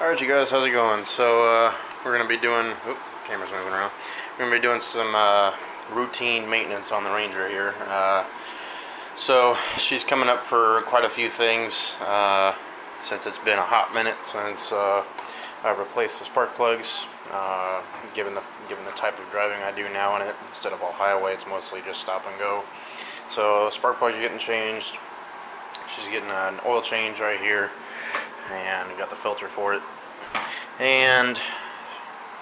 Alright, you guys, how's it going? So we're going to be doing, camera's moving around. We're going to be doing some routine maintenance on the Ranger here. So she's coming up for quite a few things since it's been a hot minute since I've replaced the spark plugs. Given the type of driving I do now on it, instead of all highway, it's mostly just stop and go. So spark plugs are getting changed. She's getting an oil change right here, and we got the filter for it, and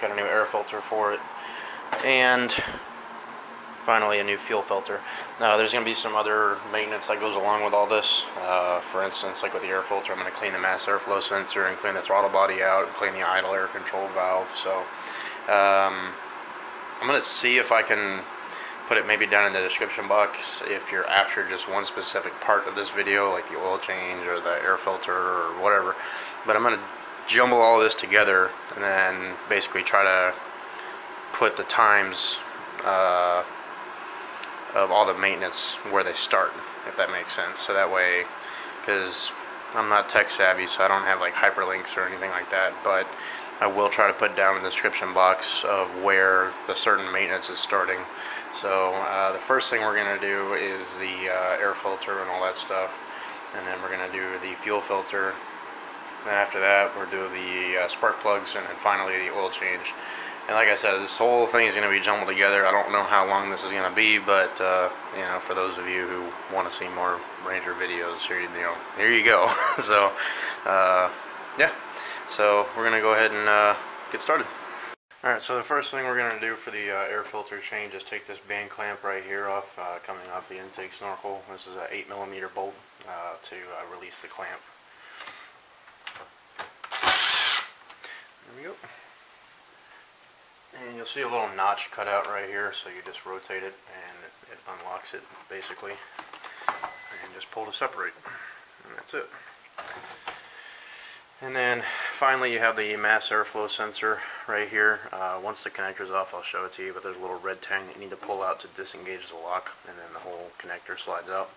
got a new air filter for it, and finally a new fuel filter. There's going to be some other maintenance that goes along with all this. For instance, like with the air filter, I'm going to clean the mass airflow sensor and clean the throttle body out and clean the idle air control valve. So I'm going to see if I can put it maybe down in the description box if you're after just one specific part of this video, like the oil change or the air filter or whatever. But I'm going to jumble all this together and then basically try to put the times of all the maintenance where they start, if that makes sense. So that way, because I'm not tech savvy, so I don't have like hyperlinks or anything like that, but I will try to put down in the description box of where the certain maintenance is starting. So the first thing we're going to do is the air filter and all that stuff, and then we're going to do the fuel filter. Then after that we'll do the spark plugs, and then finally the oil change. And like I said, this whole thing is going to be jumbled together. I don't know how long this is going to be, but you know, for those of you who want to see more Ranger videos, here you go. So yeah, so we're going to go ahead and get started. Alright, so the first thing we're going to do for the air filter change is take this band clamp right here off, coming off the intake snorkel. This is an 8mm bolt to release the clamp. There we go. And you'll see a little notch cut out right here, so you just rotate it and it unlocks it basically. And just pull to separate. And that's it. And then finally you have the mass airflow sensor right here. Once the connector's off, I'll show it to you, but there's a little red tang that you need to pull out to disengage the lock, and then the whole connector slides out.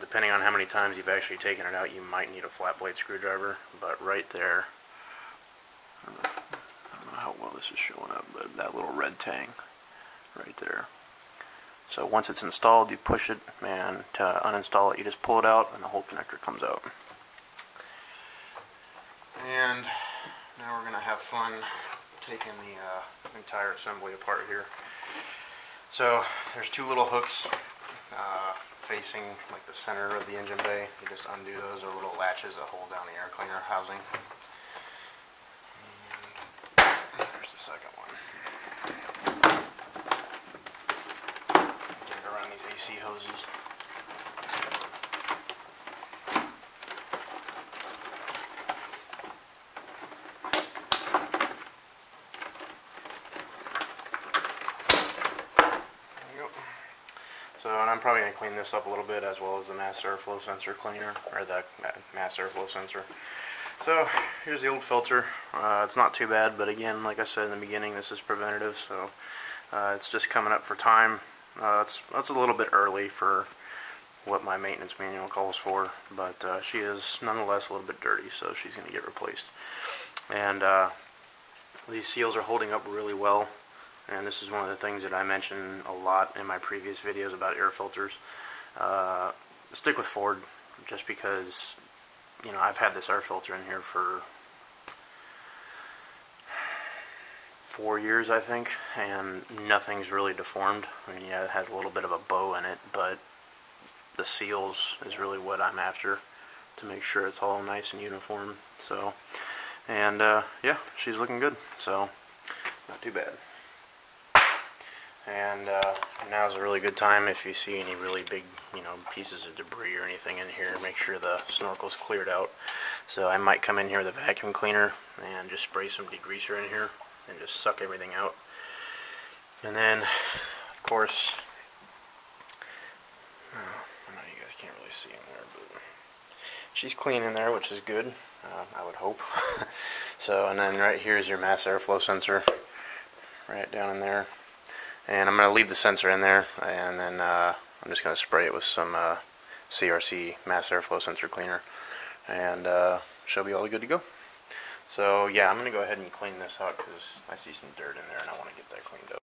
Depending on how many times you've actually taken it out, you might need a flat blade screwdriver, but right there, I don't know how well this is showing up, but that little red tang right there. So once it's installed, you push it, and to uninstall it, you just pull it out, and the whole connector comes out. And now we're going to have fun taking the entire assembly apart here. So there's two little hooks facing like the center of the engine bay. You just undo those, are little latches that hold down the air cleaner housing. And there's the second one. Get it around these AC hoses. So, and I'm probably going to clean this up a little bit, as well as the mass airflow sensor cleaner, or the mass airflow sensor. So here's the old filter. It's not too bad, but again, like I said in the beginning, this is preventative, so it's just coming up for time. That's a little bit early for what my maintenance manual calls for, but she is nonetheless a little bit dirty, so she's going to get replaced. And these seals are holding up really well. And this is one of the things that I mentioned a lot in my previous videos about air filters. Stick with Ford, just because, you know, I've had this air filter in here for 4 years, I think, and nothing's really deformed. I mean, yeah, it has a little bit of a bow in it, but the seals is really what I'm after, to make sure it's all nice and uniform. So, and yeah, she's looking good, so not too bad. And now's a really good time if you see any really big, you know, pieces of debris or anything in here. Make sure the snorkel's cleared out. So I might come in here with a vacuum cleaner and just spray some degreaser in here and just suck everything out. And then, of course, I know you guys can't really see in there, but she's clean in there, which is good, I would hope. So, and then right here is your mass airflow sensor, right down in there. And I'm going to leave the sensor in there, and then I'm just going to spray it with some CRC mass airflow sensor cleaner, and she'll be all good to go. So yeah, I'm going to go ahead and clean this out because I see some dirt in there and I want to get that cleaned up.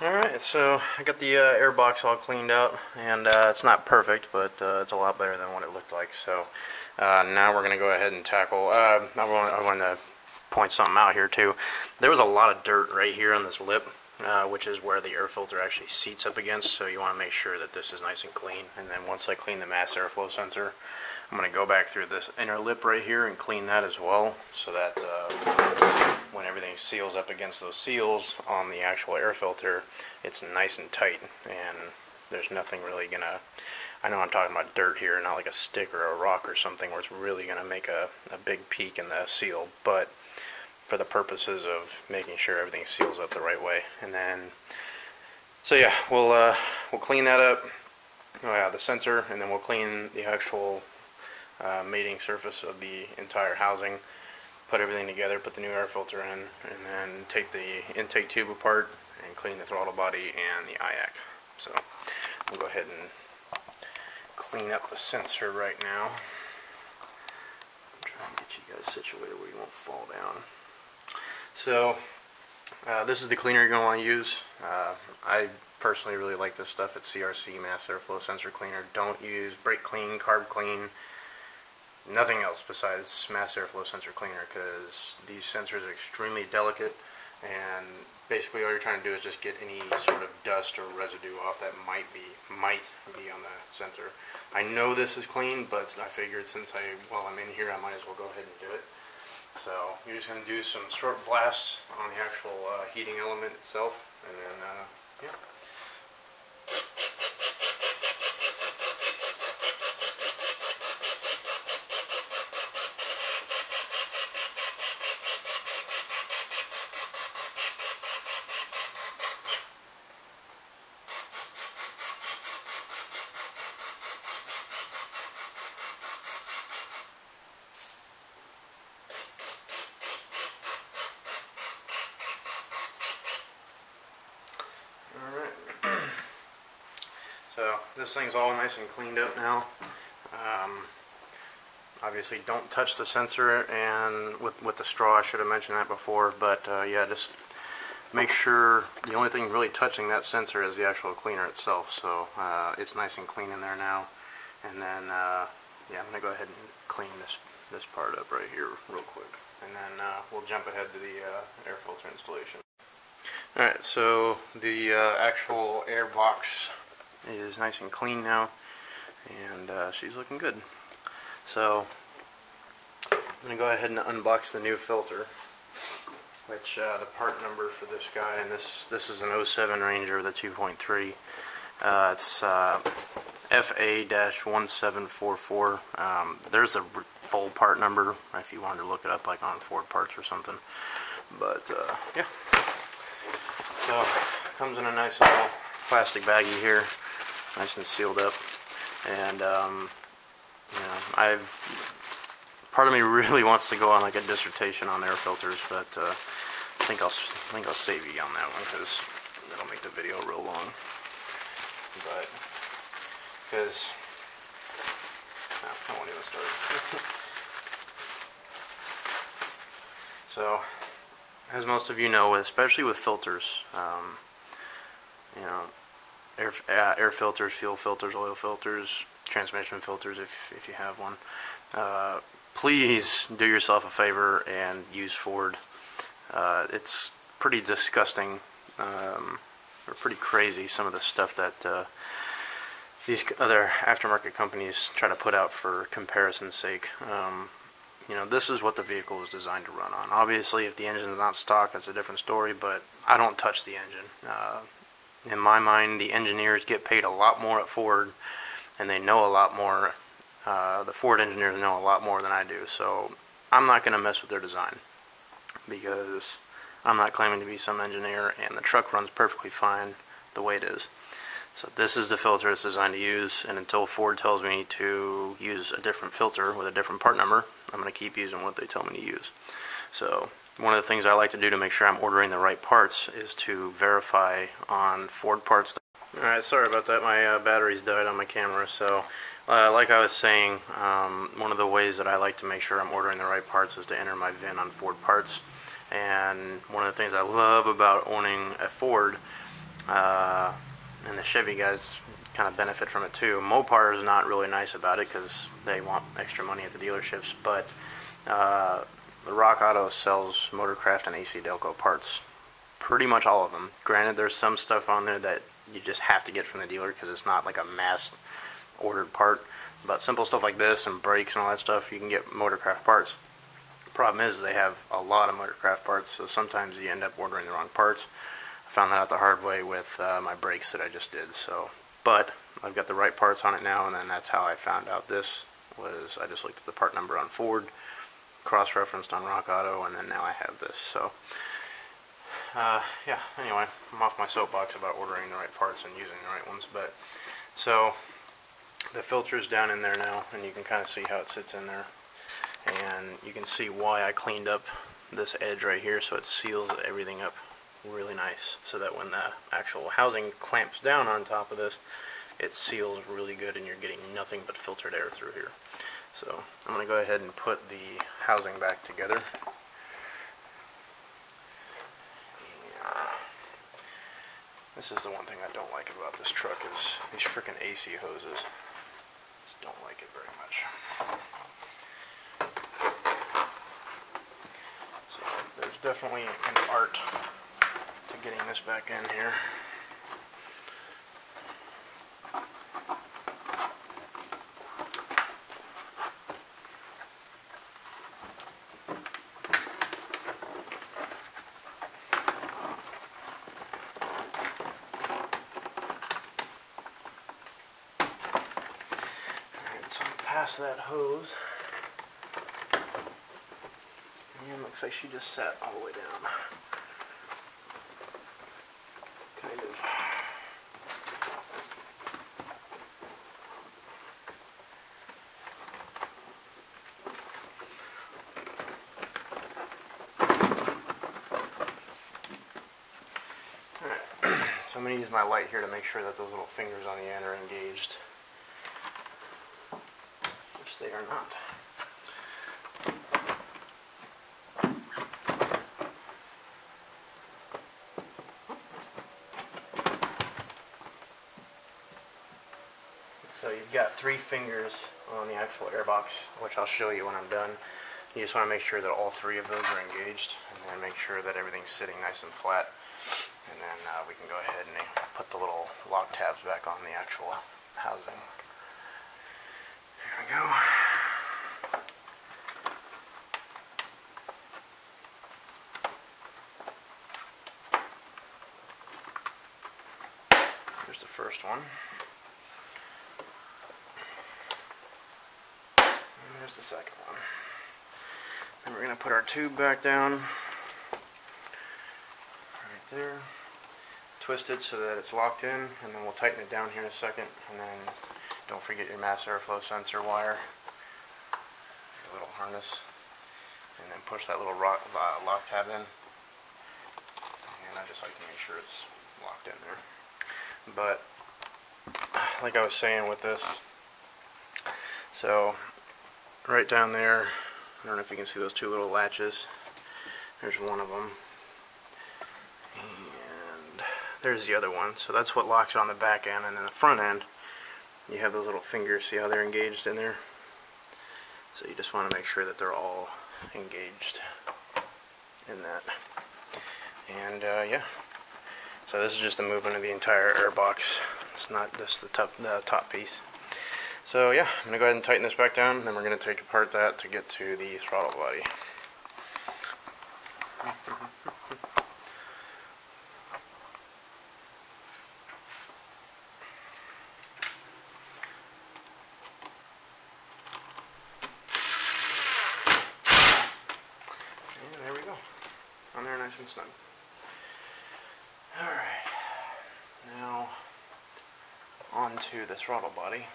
Alright, so I got the air box all cleaned out, and it's not perfect, but it's a lot better than what it looked like. So now we're going to go ahead and tackle, I want to point something out here too. There was a lot of dirt right here on this lip, which is where the air filter actually seats up against, so you want to make sure that this is nice and clean. And then once I clean the mass airflow sensor, I'm going to go back through this inner lip right here and clean that as well, so that when everything seals up against those seals on the actual air filter, it's nice and tight, and there's nothing really gonna, I know I'm talking about dirt here, not like a stick or a rock or something where it's really gonna make a big peak in the seal, but for the purposes of making sure everything seals up the right way. And then, so yeah, we'll clean that up, the sensor, and then we'll clean the actual mating surface of the entire housing, put everything together, put the new air filter in, and then take the intake tube apart and clean the throttle body and the IAC. So we'll go ahead and clean up the sensor right now. Try and get you guys situated where you won't fall down. So this is the cleaner you're going to want to use. I personally really like this stuff. It's CRC Mass Airflow Sensor Cleaner. Don't use brake clean, carb clean, nothing else besides Mass Airflow Sensor Cleaner, because these sensors are extremely delicate, and basically all you're trying to do is just get any sort of dust or residue off that might be on the sensor. I know this is clean, but I figured since while I'm in here, I might as well go ahead and do it. So you're just going to do some short blasts on the actual heating element itself, and then yeah. So this thing's all nice and cleaned up now. Obviously don't touch the sensor and with the straw, I should have mentioned that before, but yeah, just make sure the only thing really touching that sensor is the actual cleaner itself. So it's nice and clean in there now. And then yeah, I'm going to go ahead and clean this part up right here real quick, and then we'll jump ahead to the air filter installation. Alright, so the actual air box is nice and clean now, and she's looking good. So I'm going to go ahead and unbox the new filter, which the part number for this guy, and this is an 07 Ranger with a 2.3. It's FA-1744. There's a full part number if you wanted to look it up like on Ford Parts or something. But yeah. So it comes in a nice little plastic baggie here, nice and sealed up. And you know, part of me really wants to go on like a dissertation on air filters, but I think I'll save you on that one because that'll make the video real long. But because I won't even start. So, as most of you know, especially with filters, you know, air filters, fuel filters, oil filters, transmission filters, if you have one, please do yourself a favor and use Ford. It's pretty disgusting, or pretty crazy, some of the stuff that these other aftermarket companies try to put out for comparison's sake. You know, this is what the vehicle is designed to run on. Obviously, if the engine is not stock, that's a different story, but I don't touch the engine. In my mind, the engineers get paid a lot more at Ford, and they know a lot more. The Ford engineers know a lot more than I do, so I'm not going to mess with their design, because I'm not claiming to be some engineer, and the truck runs perfectly fine the way it is. So this is the filter it's designed to use, and until Ford tells me to use a different filter with a different part number, I'm going to keep using what they tell me to use. So one of the things I like to do to make sure I'm ordering the right parts is to verify on Ford parts. Alright, sorry about that, my batteries died on my camera, so Like I was saying, one of the ways that I like to make sure I'm ordering the right parts is to enter my VIN on Ford parts. And one of the things I love about owning a Ford, and the Chevy guys kind of benefit from it too. Mopar is not really nice about it because they want extra money at the dealerships, but the Rock Auto sells Motorcraft and AC Delco parts. Pretty much all of them. Granted, there's some stuff on there that you just have to get from the dealer because it's not like a mass ordered part. But simple stuff like this and brakes and all that stuff, you can get Motorcraft parts. The problem is they have a lot of Motorcraft parts, so sometimes you end up ordering the wrong parts. I found that out the hard way with my brakes that I just did. But I've got the right parts on it now, and then that's how I found out this was I just looked at the part number on Ford, cross-referenced on Rock Auto, and then now I have this. So yeah, anyway, I'm off my soapbox about ordering the right parts and using the right ones. But so the filter's down in there now, and you can kind of see how it sits in there, and you can see why I cleaned up this edge right here, so it seals everything up really nice, so that when the actual housing clamps down on top of this, it seals really good and you're getting nothing but filtered air through here. So I'm going to go ahead and put the housing back together. This is the one thing I don't like about this truck is these frickin' AC hoses. Just don't like it very much. So there's definitely an art to getting this back in here. Past that hose, and looks like she just sat all the way down. Kind of. Alright, so I'm going to use my light here to make sure that those little fingers on the end are engaged. They are not. So you've got 3 fingers on the actual airbox, which I'll show you when I'm done. You just want to make sure that all 3 of those are engaged, and then make sure that everything's sitting nice and flat. And then we can go ahead and put the little lock tabs back on the actual housing. There we go. Here's the first one. And there's the second one. Then we're going to put our tube back down. Right there. Twist it so that it's locked in, and then we'll tighten it down here in a second. And then don't forget your mass airflow sensor wire, your little harness, and then push that little lock tab in. And I just like to make sure it's locked in there. But like I was saying with this, so right down there, I don't know if you can see those 2 little latches. There's one of them, and there's the other one. So that's what locks on the back end, and then the front end, you have those little fingers. See how they're engaged in there? So you just want to make sure that they're all engaged in that. And yeah, so this is just the movement of the entire airbox. It's not just the top piece. So yeah, I'm gonna go ahead and tighten this back down, and then we're gonna take apart that to get to the throttle body. On there nice and snug. Alright, now onto the throttle body.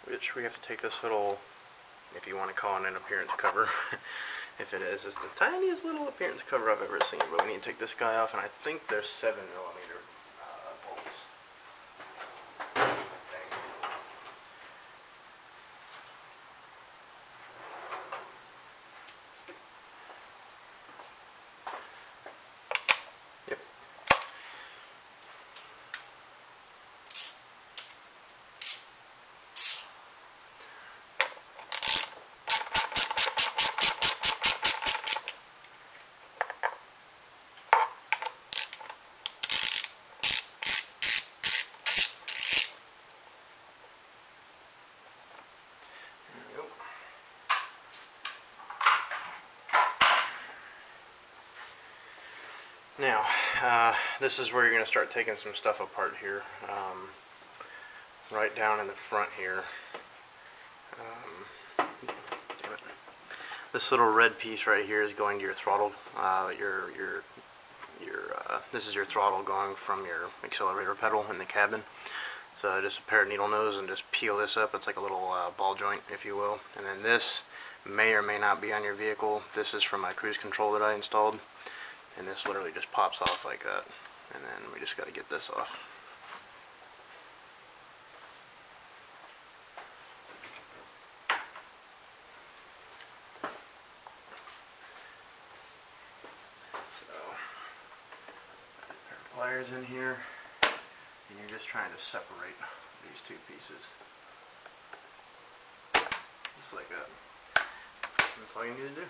Which we have to take this little, if you want to call it an appearance cover, if it is. It's the tiniest little appearance cover I've ever seen, but we need to take this guy off, and I think they're 7mm bolts. Yep. Now, this is where you're going to start taking some stuff apart here. Right down in the front here. Damn it. This little red piece right here is going to your throttle. This is your throttle going from your accelerator pedal in the cabin. So just a pair of needle nose and just peel this up. It's like a little ball joint, if you will. And then this may or may not be on your vehicle. This is from my cruise control that I installed. And this literally just pops off like that. And then we just got to get this off. So, pair of pliers in here. And you're just trying to separate these two pieces. Just like that. That's all you need to do.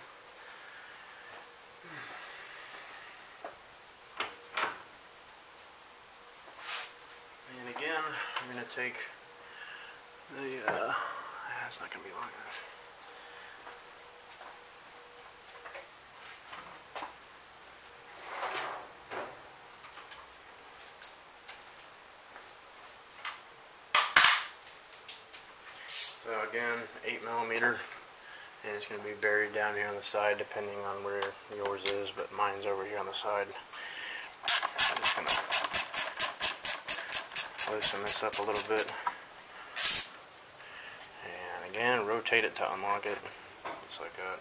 And again, I'm going to take the, that's not going to be long enough. So again, 8mm, and it's going to be buried down here on the side depending on where yours is, but mine's over here on the side. I'm just going to loosen this up a little bit, and again rotate it to unlock it, just like that,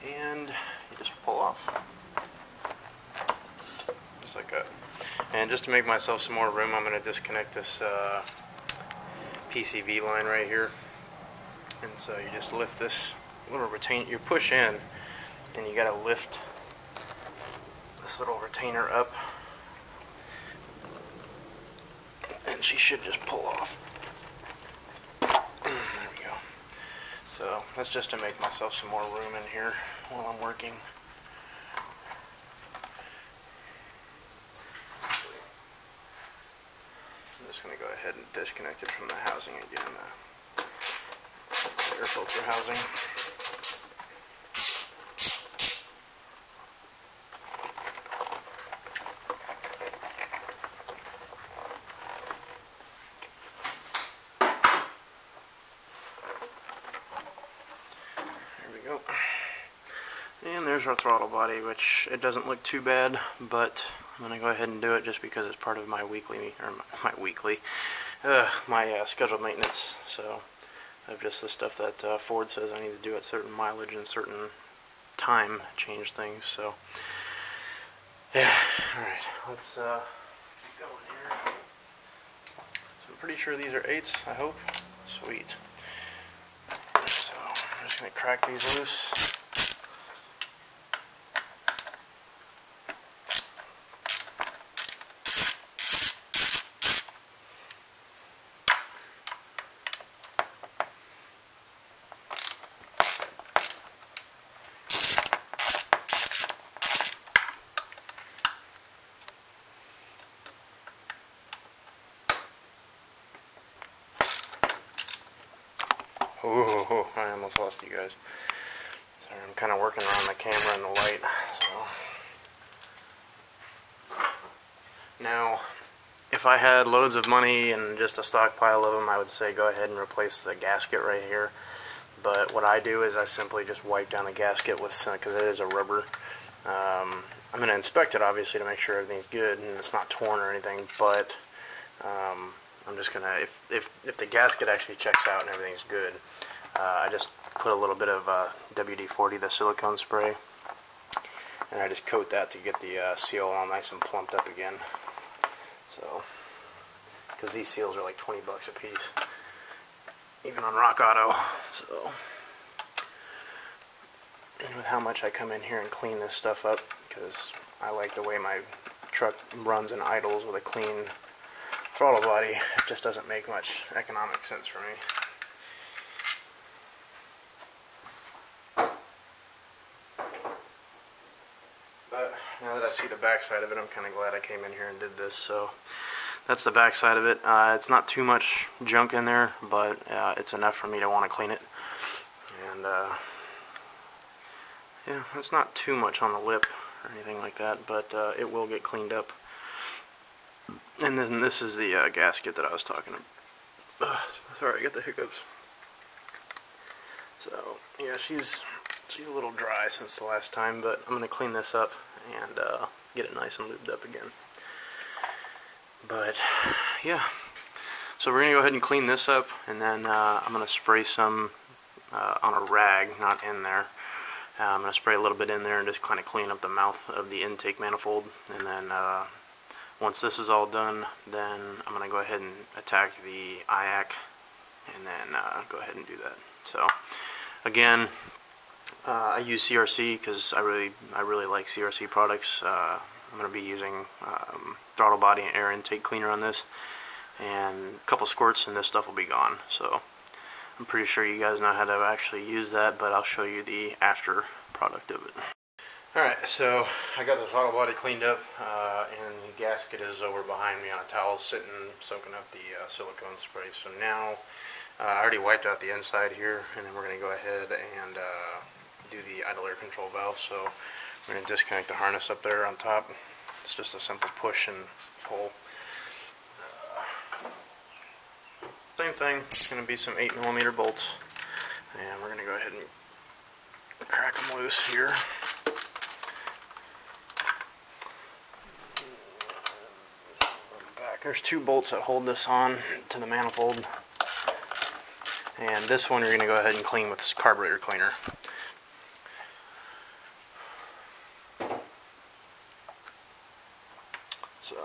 and you just pull off, just like that. And just to make myself some more room, I'm going to disconnect this PCV line right here, and so you just lift this little retainer, you push in, and you got to lift this little retainer up, and she should just pull off. There we go. So that's just to make myself some more room in here while I'm working. I'm just going to go ahead and disconnect it from the housing again, the air filter housing. And there's our throttle body, which it doesn't look too bad, but I'm going to go ahead and do it just because it's part of my scheduled maintenance. So of just the stuff that Ford says I need to do at certain mileage and certain time, change things. So yeah, alright, let's keep going here. So I'm pretty sure these are 8s, I hope. Sweet. So I'm just going to crack these loose. Oh, I almost lost you guys. Sorry, I'm kind of working around the camera and the light. So now, if I had loads of money and just a stockpile of them, I would say go ahead and replace the gasket right here. But what I do is I simply just wipe down the gasket with, because it is a rubber. I'm going to inspect it obviously to make sure everything's good and it's not torn or anything, but I'm I'm just gonna, if the gasket actually checks out and everything's good, I just put a little bit of WD-40, the silicone spray, and I just coat that to get the seal all nice and plumped up again. So, because these seals are like 20 bucks a piece, even on Rock Auto. So, and with how much I come in here and clean this stuff up, because I like the way my truck runs and idles with a clean throttle body, it just doesn't make much economic sense for me. But now that I see the back side of it, I'm kind of glad I came in here and did this. So that's the back side of it. It's not too much junk in there, but it's enough for me to want to clean it. And yeah, it's not too much on the lip or anything like that, but it will get cleaned up. And then this is the gasket that I was talking about. Sorry, I got the hiccups. So yeah, she's a little dry since the last time, but I'm gonna clean this up and get it nice and lubed up again. But yeah, so we're gonna go ahead and clean this up, and then I'm gonna spray some on a rag, not in there. I'm gonna spray a little bit in there and just kind of clean up the mouth of the intake manifold, and then once this is all done, then I'm gonna go ahead and attack the IAC, and then go ahead and do that. So again, I use CRC because I really like CRC products. I'm going to be using throttle body and air intake cleaner on this, and a couple squirts and this stuff will be gone. So I'm pretty sure you guys know how to actually use that, but I'll show you the after product of it. Alright, so I got the throttle body cleaned up, and the gasket is over behind me on a towel sitting soaking up the silicone spray. So now I already wiped out the inside here, and then we're going to go ahead and do the idle air control valve. So we're going to disconnect the harness up there on top. It's just a simple push and pull. Same thing, it's going to be some 8mm bolts, and we're going to go ahead and crack them loose here. There's 2 bolts that hold this on to the manifold, and this one you're going to go ahead and clean with this carburetor cleaner. So,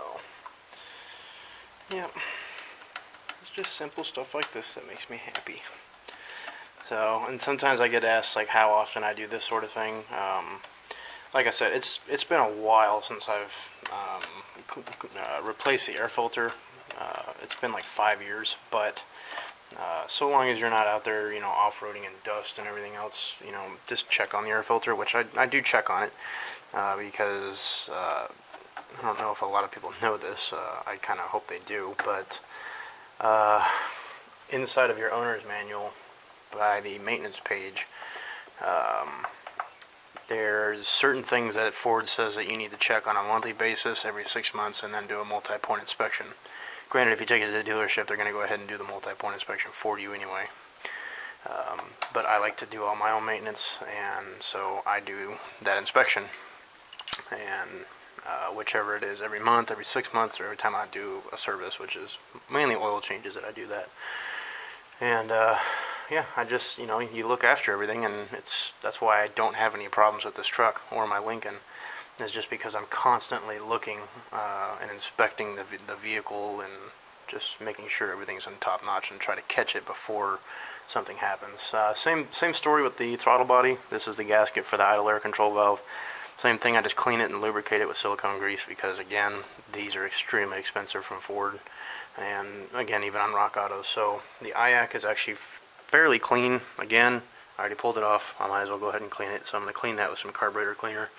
yeah, it's just simple stuff like this that makes me happy. So, and sometimes I get asked like how often I do this sort of thing. Like I said, it's been a while since I've replaced the air filter. It's been like 5 years, but so long as you're not out there, you know, off-roading in dust and everything else, you know, just check on the air filter, which I do check on it, because I don't know if a lot of people know this. I kind of hope they do, but inside of your owner's manual, by the maintenance page, there's certain things that Ford says that you need to check on a monthly basis every 6 months, and then do a multi-point inspection. Granted, if you take it to the dealership, they're going to go ahead and do the multi-point inspection for you anyway. But I like to do all my own maintenance, and so I do that inspection. And whichever it is, every month, every 6 months, or every time I do a service, which is mainly oil changes that I do that. And yeah, I just, you know, you look after everything, and that's why I don't have any problems with this truck or my Lincoln. Is just because I'm constantly looking and inspecting the vehicle, and just making sure everything's in top notch, and try to catch it before something happens. Same story with the throttle body. This is the gasket for the idle air control valve. Same thing, I just clean it and lubricate it with silicone grease, because again, these are extremely expensive from Ford, and again, even on Rock Auto. So the IAC is actually fairly clean. Again, I already pulled it off. I might as well go ahead and clean it. So I'm going to clean that with some carburetor cleaner.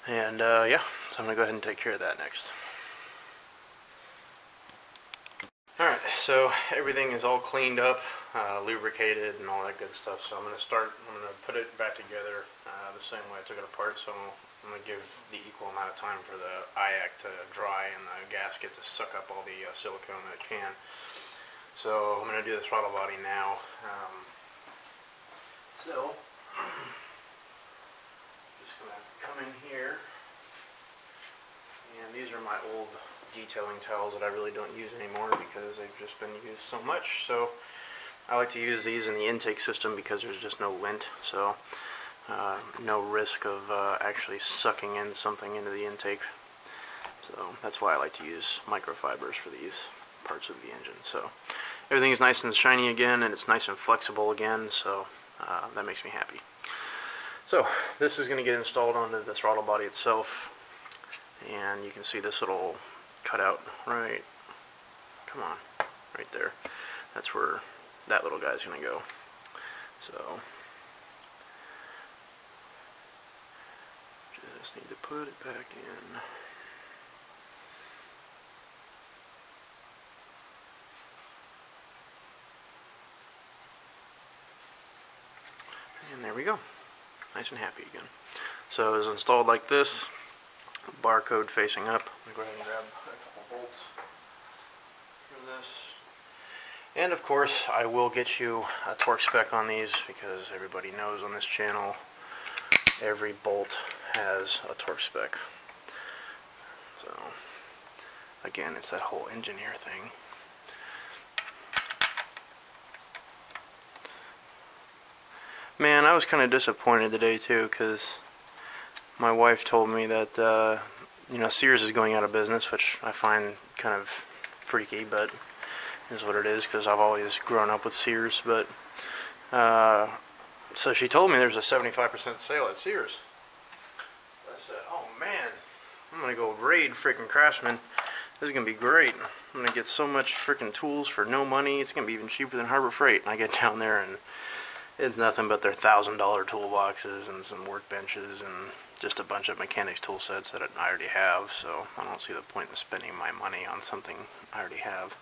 And yeah, so I'm going to go ahead and take care of that next. Alright, so everything is all cleaned up, lubricated, and all that good stuff. So I'm going to put it back together the same way I took it apart. So I'm going to give the equal amount of time for the IAC to dry and the gasket to suck up all the silicone that it can. So I'm going to do the throttle body now. So just going to come in here, and these are my old detailing towels that I really don't use anymore because they've just been used so much. So I like to use these in the intake system because there's just no lint, so no risk of actually sucking in something into the intake. So that's why I like to use microfibers for these parts of the engine. So everything's nice and shiny again, and it's nice and flexible again, so that makes me happy. So this is going to get installed onto the throttle body itself, and you can see this little cutout right, come on, right there. That's where that little guy's going to go. So just need to put it back in. And there we go. Nice and happy again. So it's installed like this, barcode facing up. I'm going to go ahead and grab a couple bolts for this. And of course, I will get you a torque spec on these because everybody knows on this channel every bolt has a torque spec. So again, it's that whole engineer thing. Man, I was kind of disappointed today too, because my wife told me that you know, Sears is going out of business, which I find kind of freaky, but is what it is, because I've always grown up with Sears. But so she told me there's a 75% sale at Sears. I said, oh man, I'm gonna go raid freaking Craftsman. This is gonna be great. I'm gonna get so much freaking tools for no money. It's gonna be even cheaper than Harbor Freight. And I get down there and it's nothing but their $1,000 toolboxes and some workbenches and just a bunch of mechanics tool sets that I already have. So I don't see the point in spending my money on something I already have.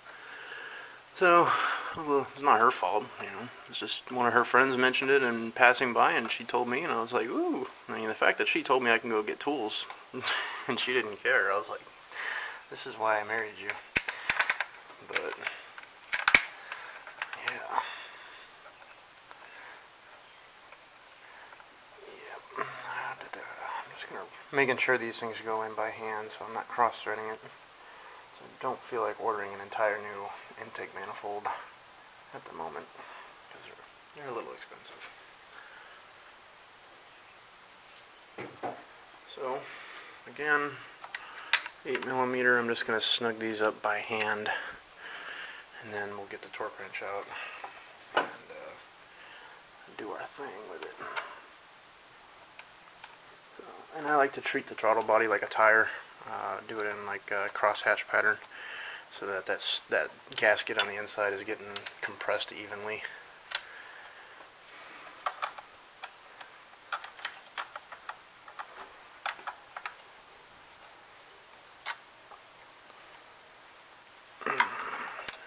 So, well, it's not her fault, you know. It's just one of her friends mentioned it and passing by, and she told me, and I was like, ooh. I mean, the fact that she told me I can go get tools and she didn't care, I was like, this is why I married you. But yeah. Yep. I'm just making sure these things go in by hand so I'm not cross-threading it. So I don't feel like ordering an entire new intake manifold at the moment because they're a little expensive. So again, 8mm, I'm just going to snug these up by hand, and then we'll get the torque wrench out and do our thing with it. So, and I like to treat the throttle body like a tire, do it in like a crosshatch pattern, so that that gasket on the inside is getting compressed evenly.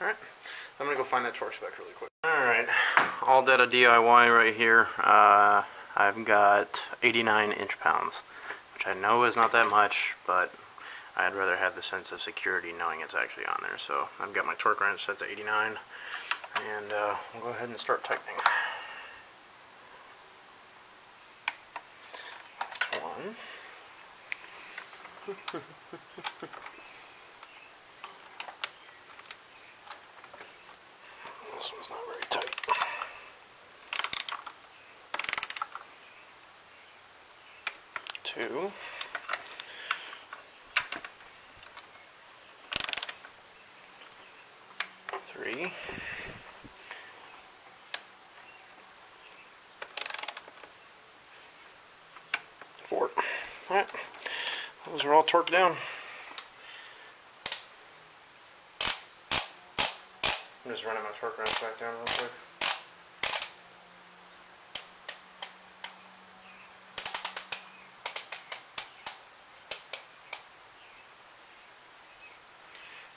Alright, I'm going to go find that torque spec really quick. Alright, all data DIY right here. I've got 89 inch-pounds, which I know is not that much, but I'd rather have the sense of security knowing it's actually on there. So I've got my torque wrench set to 89, and we'll go ahead and start tightening. That's one. This one's not very tight. Two. 3. 4. Alright, those are all torqued down. I'm just running my torque wrench back down real quick.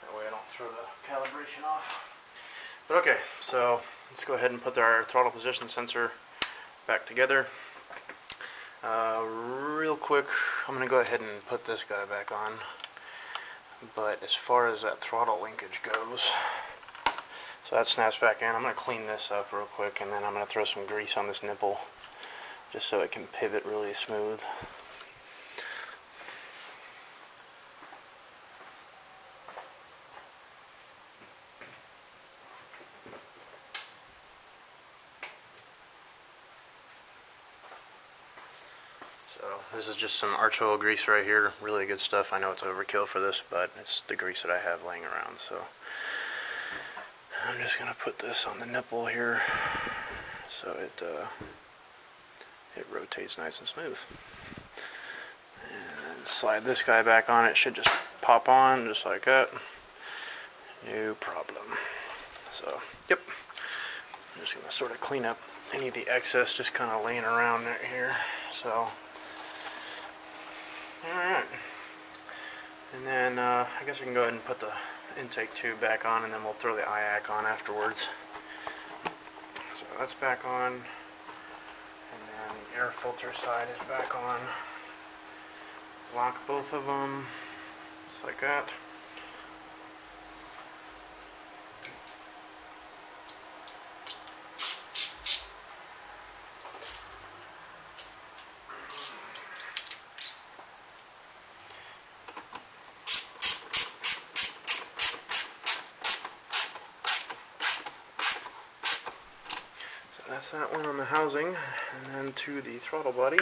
That way I don't throw the calibration off. But okay, so let's go ahead and put our throttle position sensor back together. Real quick, I'm going to go ahead and put this guy back on. But as far as that throttle linkage goes, so that snaps back in. I'm going to clean this up real quick, and then I'm going to throw some grease on this nipple just so it can pivot really smooth. this is just some arch oil grease right here. Really good stuff. I know it's overkill for this, but it's the grease that I have laying around. So I'm just gonna put this on the nipple here, so it rotates nice and smooth. And slide this guy back on. It should just pop on just like that. No problem. So, yep. I'm just gonna sort of clean up any of the excess just kind of laying around right here. So, alright. And then I guess we can go ahead and put the intake tube back on, and then we'll throw the IAC on afterwards. So that's back on. And then the air filter side is back on. Lock both of them, just like that. That's that one on the housing, and then to the throttle body.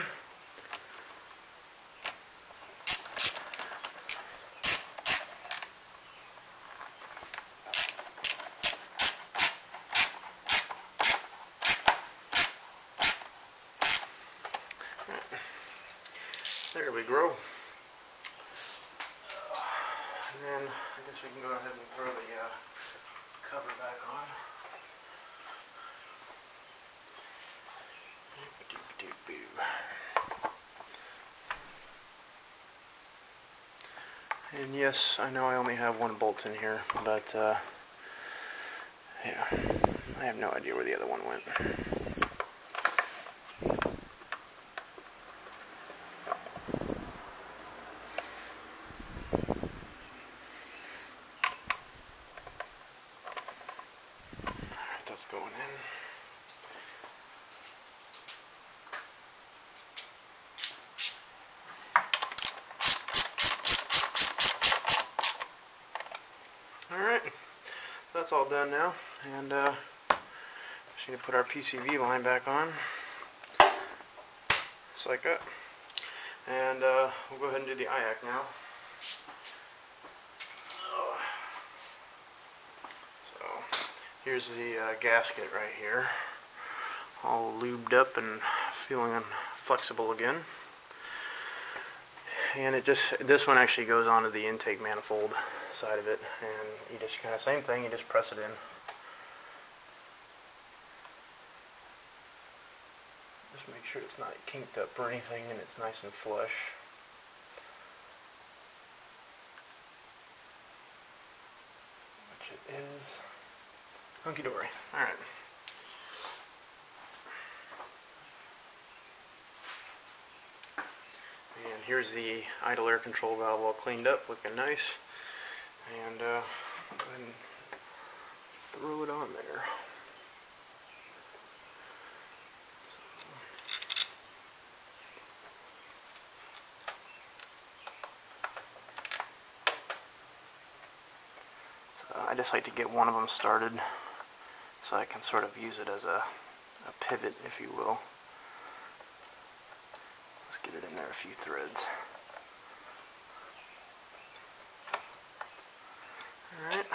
There we go. And then I guess we can go ahead and throw the cover back on. And yes, I know I only have one bolt in here, but yeah, I have no idea where the other one went. Alright, that's going in. Alright, that's all done now, and just going to put our PCV line back on, just like that, and we'll go ahead and do the IAC now. So, here's the gasket right here, all lubed up and feeling flexible again. And it just, this one actually goes onto the intake manifold side of it, and you just kind of, same thing, you just press it in. Just make sure it's not kinked up or anything, and it's nice and flush. Which it is. Hunky dory. Alright. And here's the idle air control valve all cleaned up, looking nice. And go ahead and throw it on there. So I just like to get one of them started so I can sort of use it as a pivot, if you will. Let's get it in there a few threads. Alright.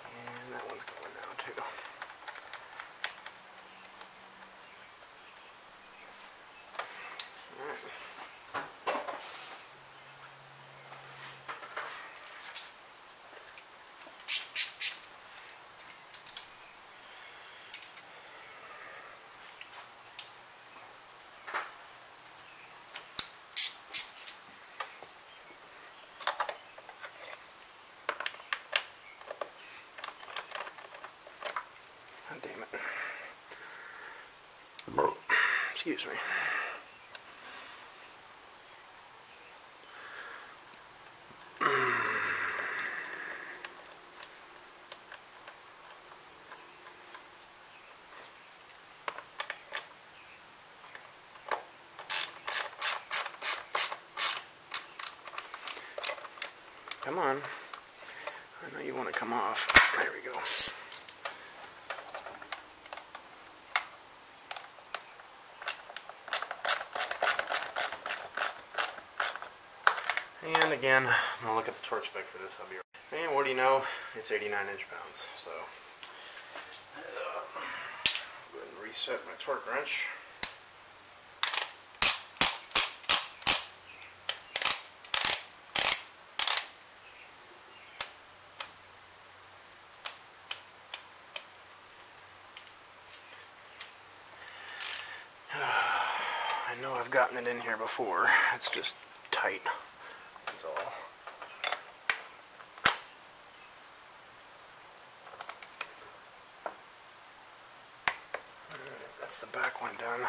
And that one's going down too. Alright. Oh, damn it. Excuse me. Come on. I know you want to come off. There we go. And again, I'm going to look at the torque spec for this. I'll be right. And what do you know? It's 89 inch-pounds. So, go ahead and reset my torque wrench. I know I've gotten it in here before. It's just tight. That's all. Alright, that's the back one done.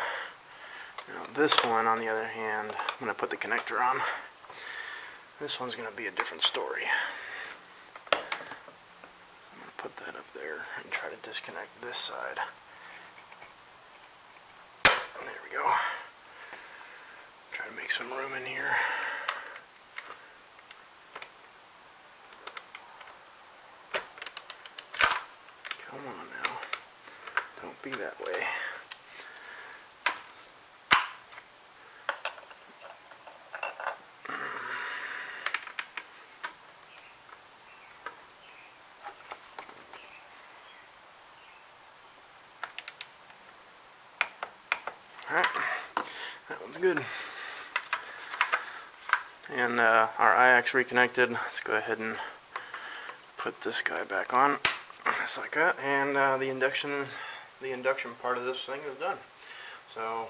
Now this one, on the other hand, I'm going to put the connector on. This one's going to be a different story. I'm going to put that up there and try to disconnect this side. There we go. Try to make some room in here. Come on now. Don't be that way. Alright, that one's good. And our IAC's reconnected. Let's go ahead and put this guy back on, just like that. And the induction part of this thing is done. So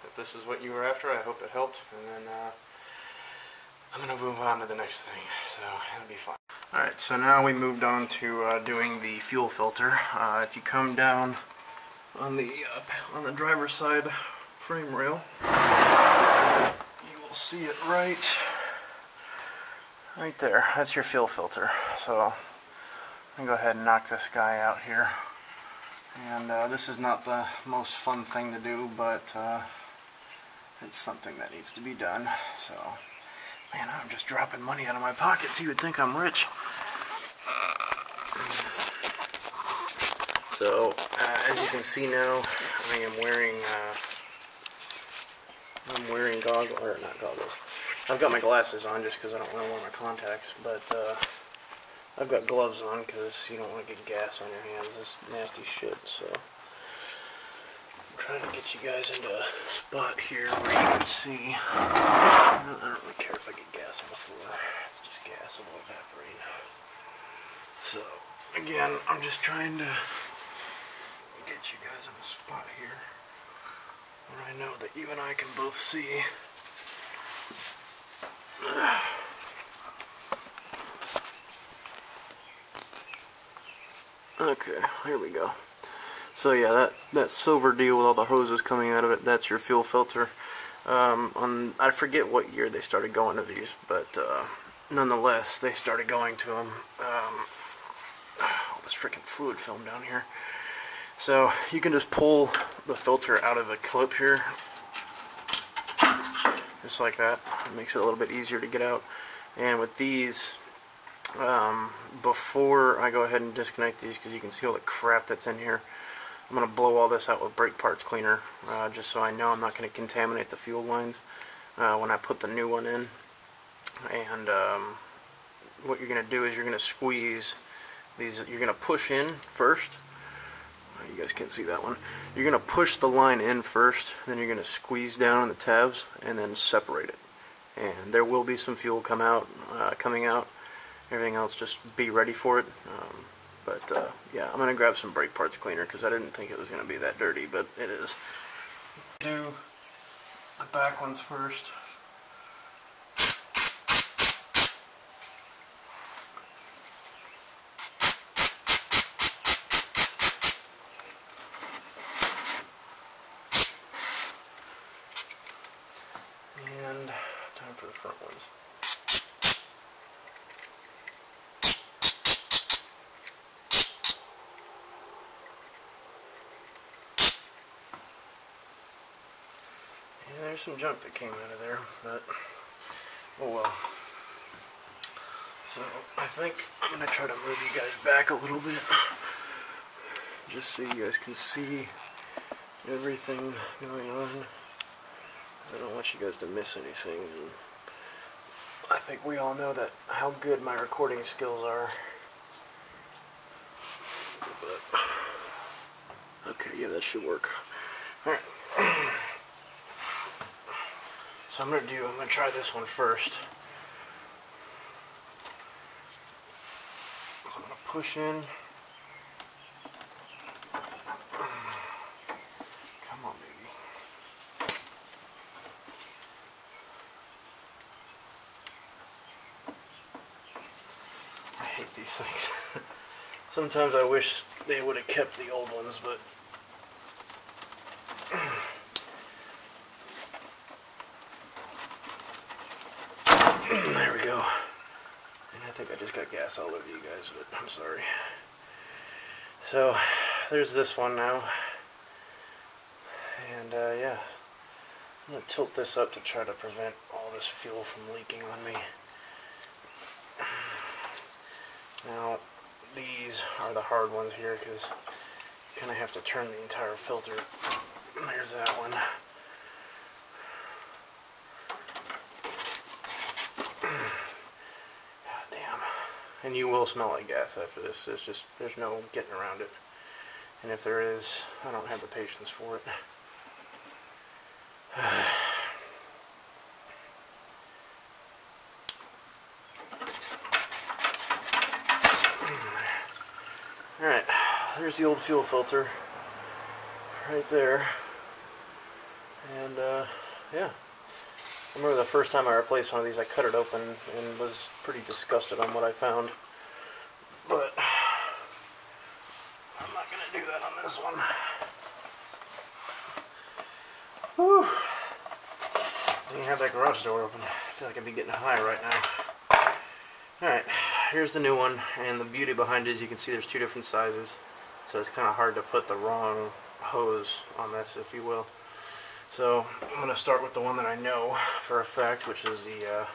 if this is what you were after, I hope it helped. And then I'm going to move on to the next thing. So it'll be fun. Alright, so now we moved on to doing the fuel filter. If you come down on the driver's side frame rail, you will see it right there. That's your fuel filter. So I'm gonna go ahead and knock this guy out here. And this is not the most fun thing to do, but it's something that needs to be done. So, man, I'm just dropping money out of my pockets. You would think I'm rich. So, as you can see now, I am wearing goggles, or not goggles. I've got my glasses on just because I don't want to wear my contacts, but I've got gloves on because you don't want to get gas on your hands. This nasty shit. So, I'm trying to get you guys into a spot here where you can see. I don't really care if I get gas on the floor. It's just gas that will evaporate. So, again, I'm just trying to get you guys in a spot here where I know that you and I can both see. Okay, here we go. So yeah, that silver deal with all the hoses coming out of it, that's your fuel filter. I forget what year they started going to these, but nonetheless, they started going to them. All this freaking fluid film down here. So you can just pull the filter out of a clip here, just like that. It makes it a little bit easier to get out. And with these, before I go ahead and disconnect these, because you can see all the crap that's in here, I'm going to blow all this out with brake parts cleaner, just so I know I'm not going to contaminate the fuel lines when I put the new one in. And what you're going to do is you're going to squeeze these. You're going to push in first. You guys can't see that one. You're going to push the line in first, then you're going to squeeze down on the tabs and then separate it. And there will be some fuel coming out. Everything else, just be ready for it. Yeah, I'm going to grab some brake parts cleaner because I didn't think it was going to be that dirty, but it is. Do the back ones first. And time for the front ones. Yeah, there's some junk that came out of there, but oh well. So I think I'm going to try to move you guys back a little bit, just so you guys can see everything going on. I don't want you guys to miss anything. And I think we all know that how good my recording skills are. But, okay, yeah, that should work. Alright. So I'm going to try this one first. So I'm going to push in. Come on, baby. I hate these things. Sometimes I wish they would have kept the old ones, but there we go. And I think I just got gas all over you guys, but I'm sorry. So there's this one now. And yeah, I'm going to tilt this up to try to prevent all this fuel from leaking on me. Now, these are the hard ones here because you kind of have to turn the entire filter. There's that one. God damn. And you will smell like gas after this. It's just, there's no getting around it. And if there is, I don't have the patience for it. Alright, there's the old fuel filter right there. And yeah, I remember the first time I replaced one of these, I cut it open and was pretty disgusted on what I found. But I'm not going to do that on this one. Whew. I didn't have that garage door open. I feel like I'd be getting high right now. Alright, here's the new one, and the beauty behind it is you can see there's two different sizes, so it's kind of hard to put the wrong hose on this, if you will. So I'm going to start with the one that I know for a fact, which is the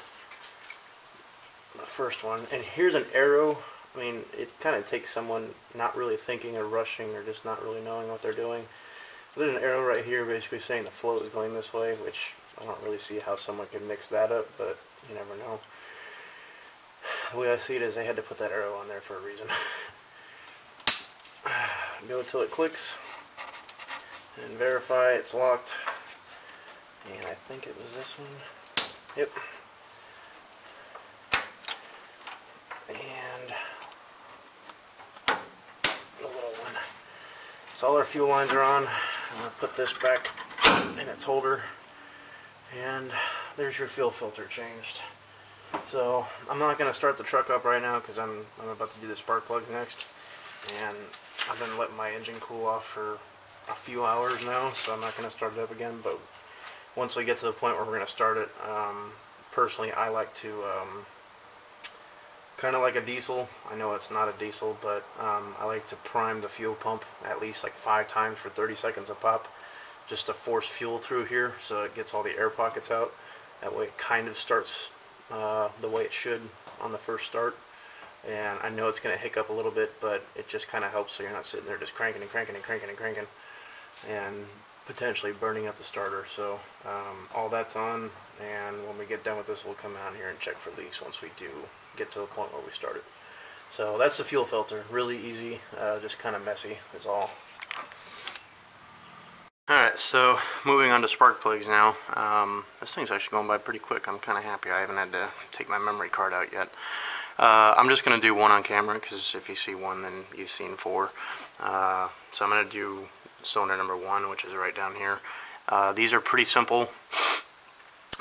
first one. And here's an arrow. I mean, it kind of takes someone not really thinking or rushing or just not really knowing what they're doing. There's an arrow right here basically saying the flow is going this way, which I don't really see how someone could mix that up, but you never know. The way I see it is they had to put that arrow on there for a reason. Go till it clicks and verify it's locked. And I think it was this one. Yep. And the little one. So all our fuel lines are on. I'm going to put this back in its holder. And there's your fuel filter changed. So I'm not going to start the truck up right now because I'm about to do the spark plugs next. And I've been letting my engine cool off for a few hours now, so I'm not going to start it up again. But once we get to the point where we're going to start it, personally I like to, kind of like a diesel, I know it's not a diesel, but I like to prime the fuel pump at least like 5 times for 30 seconds a pop, just to force fuel through here so it gets all the air pockets out. That way it kind of starts the way it should on the first start. And I know it's going to hiccup a little bit, but it just kind of helps so you're not sitting there just cranking and cranking and cranking and cranking and potentially burning up the starter. So all that's on, and when we get done with this, we'll come out here and check for leaks once we do get to the point where we start it. So that's the fuel filter. Really easy, just kind of messy is all. Alright, so moving on to spark plugs now. This thing's actually going by pretty quick. I'm kind of happy I haven't had to take my memory card out yet. I'm just going to do one on camera because if you see one, then you've seen 4. So I'm going to do cylinder number 1, which is right down here. These are pretty simple,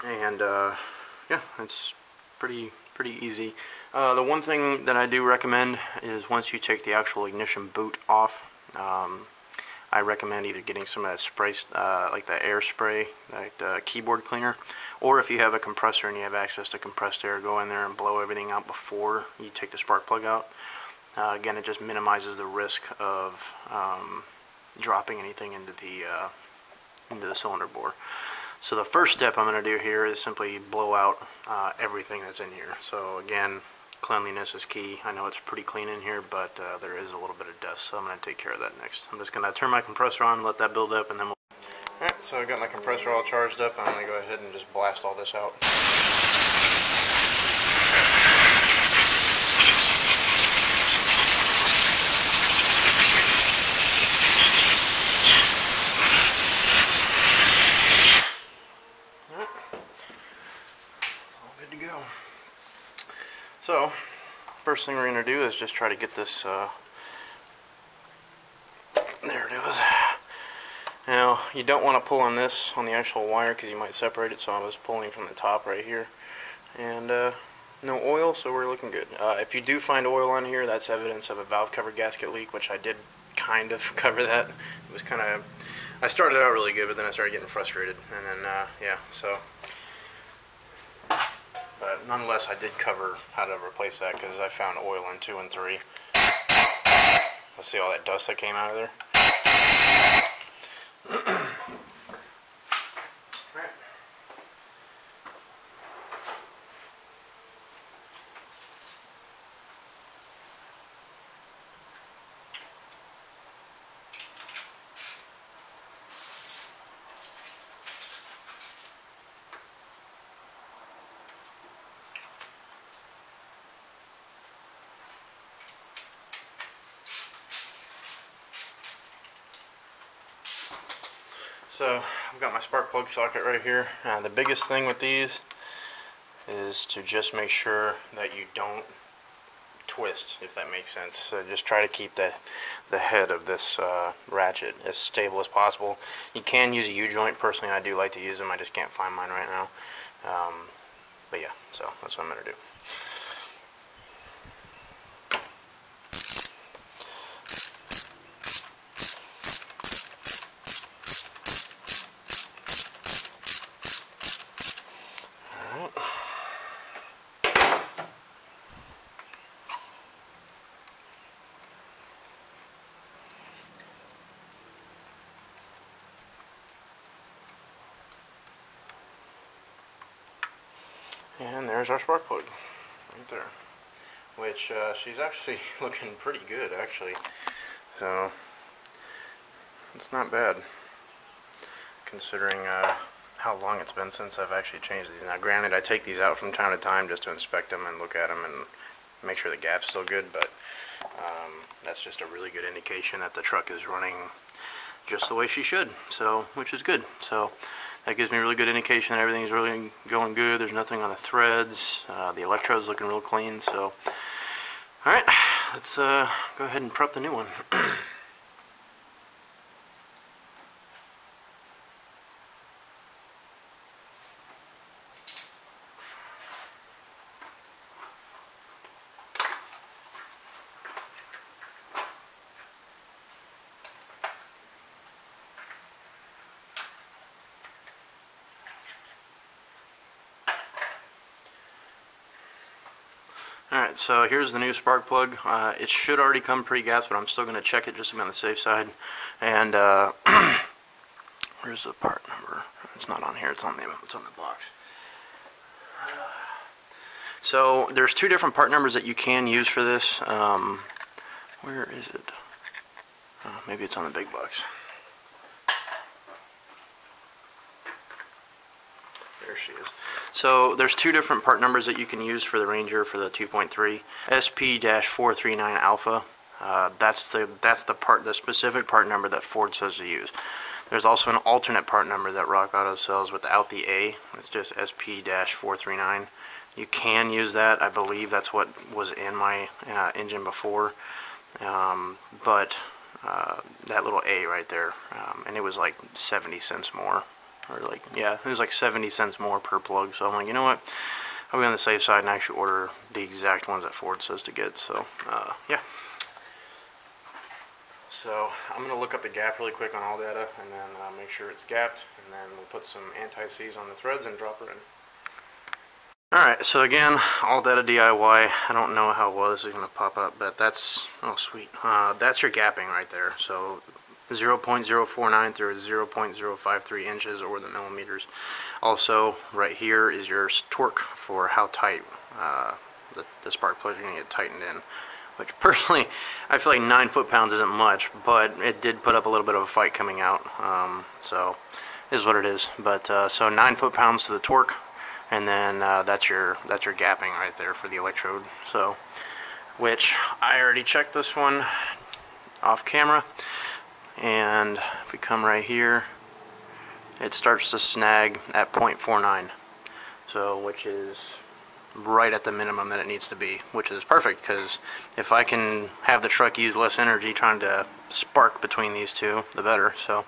and yeah, it's pretty easy. The one thing that I do recommend is once you take the actual ignition boot off, I recommend either getting some of that spray, like the air spray, like the keyboard cleaner, or if you have a compressor and you have access to compressed air, go in there and blow everything out before you take the spark plug out. Again, it just minimizes the risk of dropping anything into the cylinder bore. So the first step I'm going to do here is simply blow out everything that's in here. So again, cleanliness is key. I know it's pretty clean in here, but there is a little bit of dust, so I'm going to take care of that next. I'm just going to turn my compressor on, let that build up, and then we'll... Alright, so I got my compressor all charged up. I'm going to go ahead and just blast all this out. Good to go. So, first thing we're going to do is just try to get this, there it is. Now, you don't want to pull on this, on the actual wire, because you might separate it, so I was pulling from the top right here. And no oil, so we're looking good. If you do find oil on here, that's evidence of a valve cover gasket leak, which I did kind of cover that. It was kind of, I started out really good, but then I started getting frustrated, and then, yeah, so. But nonetheless, I did cover how to replace that, because I found oil in 2 and 3. Let's see all that dust that came out of there. Alright. So I've got my spark plug socket right here. The biggest thing with these is to just make sure that you don't twist, if that makes sense. So just try to keep the head of this ratchet as stable as possible. You can use a U-joint. Personally, I do like to use them. I just can't find mine right now. But yeah, so that's what I'm going to do. And there's our spark plug, right there. Which, she's actually looking pretty good, actually. So, it's not bad, considering how long it's been since I've actually changed these. Now, granted, I take these out from time to time just to inspect them and look at them and make sure the gap's still good, but that's just a really good indication that the truck is running just the way she should, so, which is good. So that gives me a really good indication that everything's really going good. There's nothing on the threads. The electrode's looking real clean. So, all right, let's go ahead and prep the new one. Alright, so here's the new spark plug. It should already come pre-gapped, but I'm still going to check it just to be on the safe side. And where's the part number? It's not on here, it's on the box. So there's 2 different part numbers that you can use for this. Where is it? Oh, maybe it's on the big box. There she is. So there's 2 different part numbers that you can use for the Ranger for the 2.3. SP-439 Alpha. That's the specific part number that Ford says to use. There's also an alternate part number that Rock Auto sells without the A. It's just SP-439. You can use that. I believe that's what was in my engine before. But that little A right there, and it was like 70 cents more. Or like, yeah, it was like 70 cents more per plug. So I'm like, you know what? I'll be on the safe side and actually order the exact ones that Ford says to get. So, yeah. So I'm going to look up the gap really quick on all data and then make sure it's gapped. And then we'll put some anti-seize on the threads and drop her in. Alright, so again, all data DIY. I don't know how well this is going to pop up, but that's, oh sweet. That's your gapping right there. So 0.049 through 0.053 inches or the millimeters. Also, right here is your torque for how tight the spark plugs are going to get tightened in. Which personally, I feel like 9 foot-pounds isn't much, but it did put up a little bit of a fight coming out. So it is what it is. But so 9 foot-pounds to the torque, and then that's your gapping right there for the electrode. So, which I already checked this one off camera, and if we come right here, it starts to snag at 0.49. So which is right at the minimum that it needs to be, which is perfect, because if I can have the truck use less energy trying to spark between these two, the better. So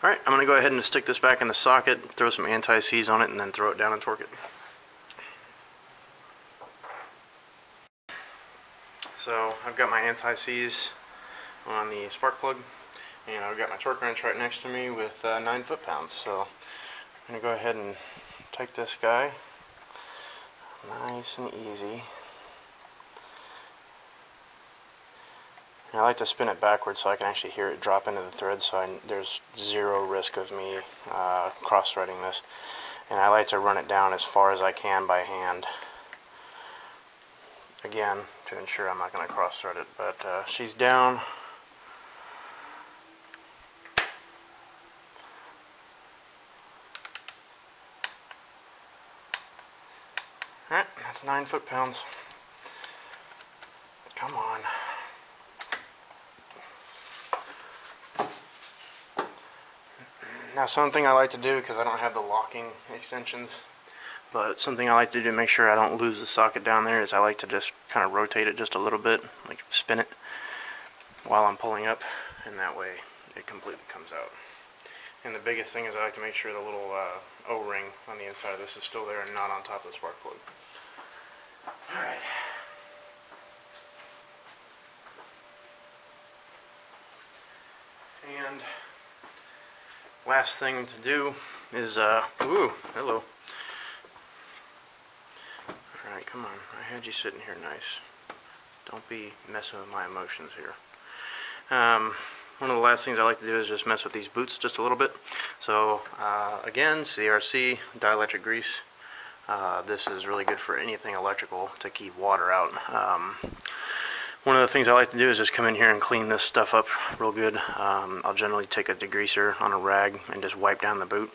alright, I'm going to go ahead and stick this back in the socket, throw some anti-seize on it, and then throw it down and torque it. So I've got my anti-seize on the spark plug, and I've got my torque wrench right next to me with 9 foot-pounds. So I'm going to go ahead and take this guy nice and easy. And I like to spin it backwards so I can actually hear it drop into the thread, so there's zero risk of me cross-threading this. And I like to run it down as far as I can by hand, again, to ensure I'm not going to cross-thread it. But she's down. Alright, that's 9 foot-pounds. Come on. Now something I like to do, because I don't have the locking extensions, but something I like to do to make sure I don't lose the socket down there is I like to just kind of rotate it just a little bit, like spin it while I'm pulling up, and that way it completely comes out. And the biggest thing is I like to make sure the little O-ring on the inside of this is still there and not on top of the spark plug. Alright. And last thing to do is, ooh, hello. Alright, come on. I had you sitting here nice. Don't be messing with my emotions here. One of the last things I like to do is just mess with these boots just a little bit. So again, CRC, dielectric grease. This is really good for anything electrical to keep water out. One of the things I like to do is just come in here and clean this stuff up real good. I'll generally take a degreaser on a rag and just wipe down the boot.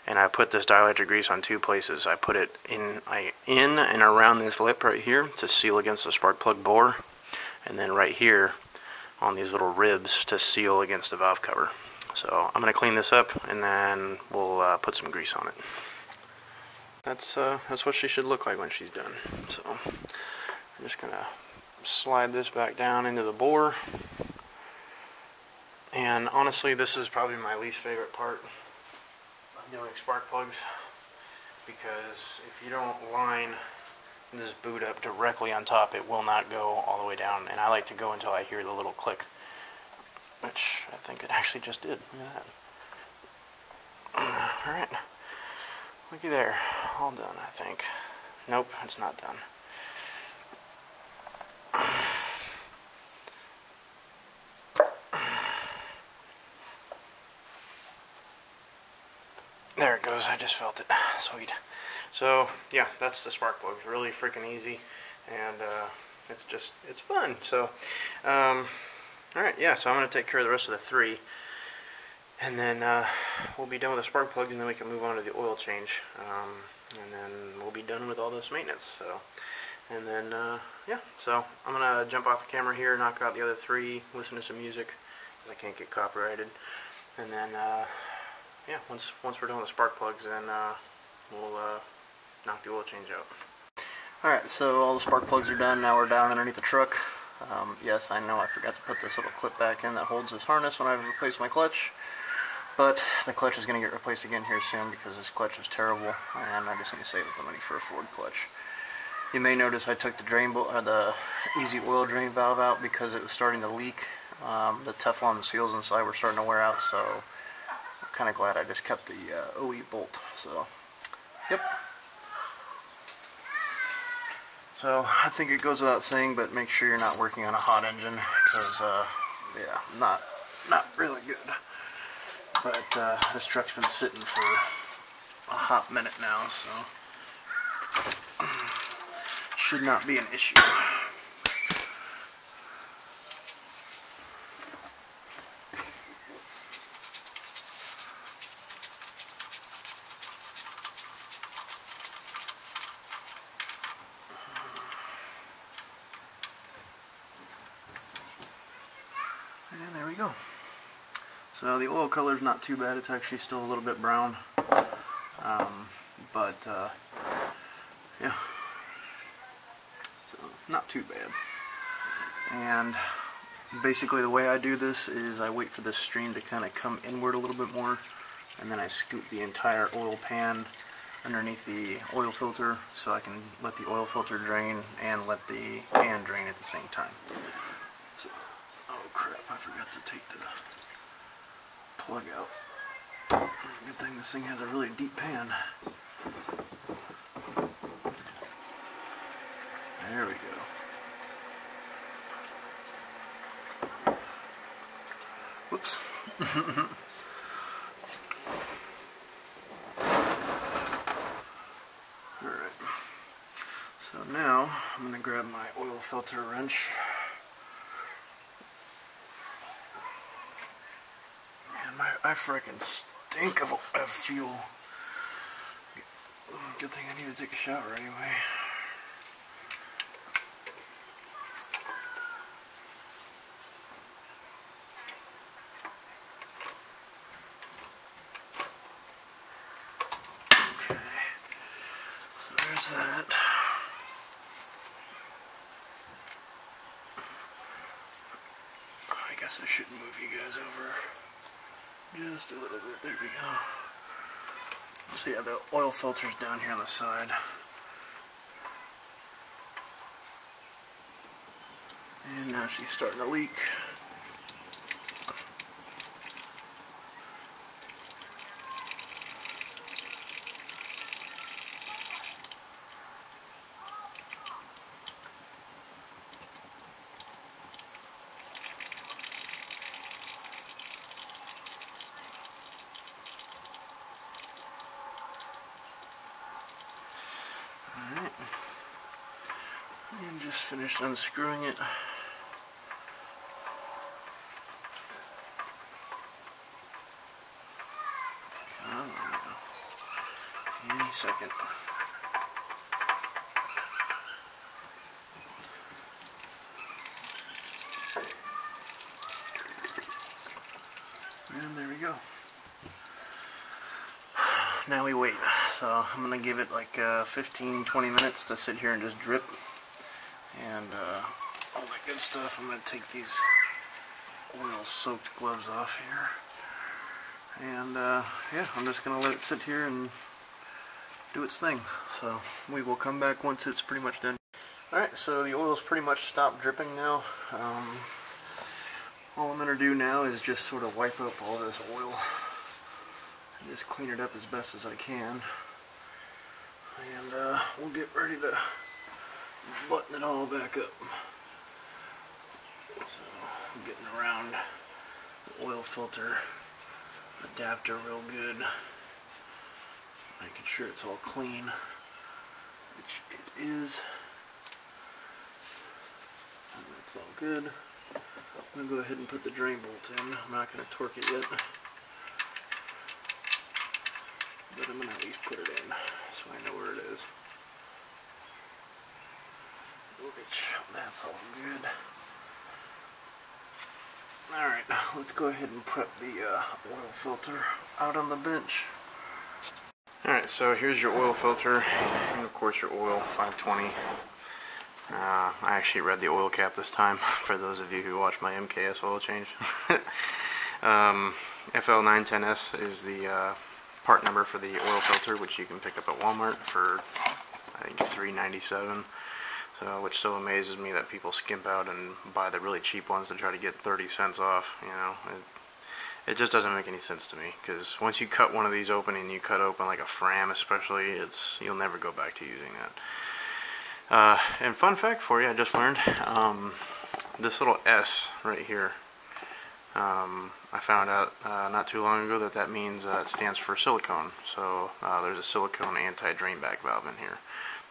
And I put this dielectric grease on two places. I put it in and around this lip right here to seal against the spark plug bore, and then right here on these little ribs to seal against the valve cover. So I'm going to clean this up, and then we'll put some grease on it. That's what she should look like when she's done. So I'm just going to slide this back down into the bore. And honestly, this is probably my least favorite part of doing spark plugs, because if you don't line this boot up directly on top, it will not go all the way down, and I like to go until I hear the little click, which I think it actually just did. Look at that. Alright, looky there, all done I think. Nope, it's not done. There it goes, I just felt it. Sweet. So yeah, that's the spark plug. Really freaking easy, and it's fun. So alright, yeah, so I'm going to take care of the rest of the three, and then we'll be done with the spark plugs, and then we can move on to the oil change, and then we'll be done with all this maintenance. So, and then yeah, so I'm going to jump off the camera here, knock out the other three, listen to some music, because I can't get copyrighted, and then yeah, once we're done with the spark plugs, then we'll knock the oil change out. Alright, so all the spark plugs are done. Now we're down underneath the truck. Yes, I know I forgot to put this little clip back in that holds this harness when I replace my clutch, but the clutch is going to get replaced again here soon because this clutch is terrible, and I just need to save up the money for a Ford clutch. You may notice I took the easy oil drain valve out because it was starting to leak. The Teflon seals inside were starting to wear out, so I'm kind of glad I just kept the OE bolt. So, yep. So I think it goes without saying, but make sure you're not working on a hot engine, because yeah, not really good. But this truck's been sitting for a hot minute now, so should not be an issue. And there we go. So the oil color is not too bad. It's actually still a little bit brown, but yeah, so not too bad. And basically the way I do this is I wait for this stream to kind of come inward a little bit more, and then I scoop the entire oil pan underneath the oil filter so I can let the oil filter drain and let the pan drain at the same time. So, oh crap, I forgot to take the plug out. Good thing this thing has a really deep pan. There we go. Whoops. Alright. So now I'm going to grab my oil filter wrench. Man, I frickin' stink of fuel. Good thing I need to take a shower anyway. Okay, so there's that. I guess I should move you guys over just a little bit. There we go. So yeah, the oil filter's down here on the side. And now she's starting to leak. Alright. And just finished unscrewing it. Come on now. Any second. And there we go. Now we wait. So I'm going to give it like 15-20 minutes to sit here and just drip. And all that good stuff. I'm going to take these oil-soaked gloves off here. And yeah, I'm just going to let it sit here and do its thing. So we will come back once it's pretty much done. Alright, so the oil's pretty much stopped dripping now. All I'm going to do now is just sort of wipe up all this oil and just clean it up as best as I can. And we'll get ready to button it all back up. So I'm getting around the oil filter adapter real good, making sure it's all clean, which it is. And that's all good. I'm going to go ahead and put the drain bolt in. I'm not going to torque it yet, but I'm going to at least put it in so I know where it is. Which, that's all good. Alright, let's go ahead and prep the oil filter out on the bench. Alright, so here's your oil filter, and of course your oil, 520. I actually read the oil cap this time, for those of you who watch my MKS oil change. FL910S is the part number for the oil filter, which you can pick up at Walmart for, I think, $3.97. So, which so amazes me that people skimp out and buy the really cheap ones to try to get 30 cents off. You know, it just doesn't make any sense to me, because once you cut one of these open and you cut open like a Fram especially, you'll never go back to using that. And fun fact for you, I just learned, this little S right here, I found out not too long ago that means it stands for silicone. So there's a silicone anti-drain back valve in here.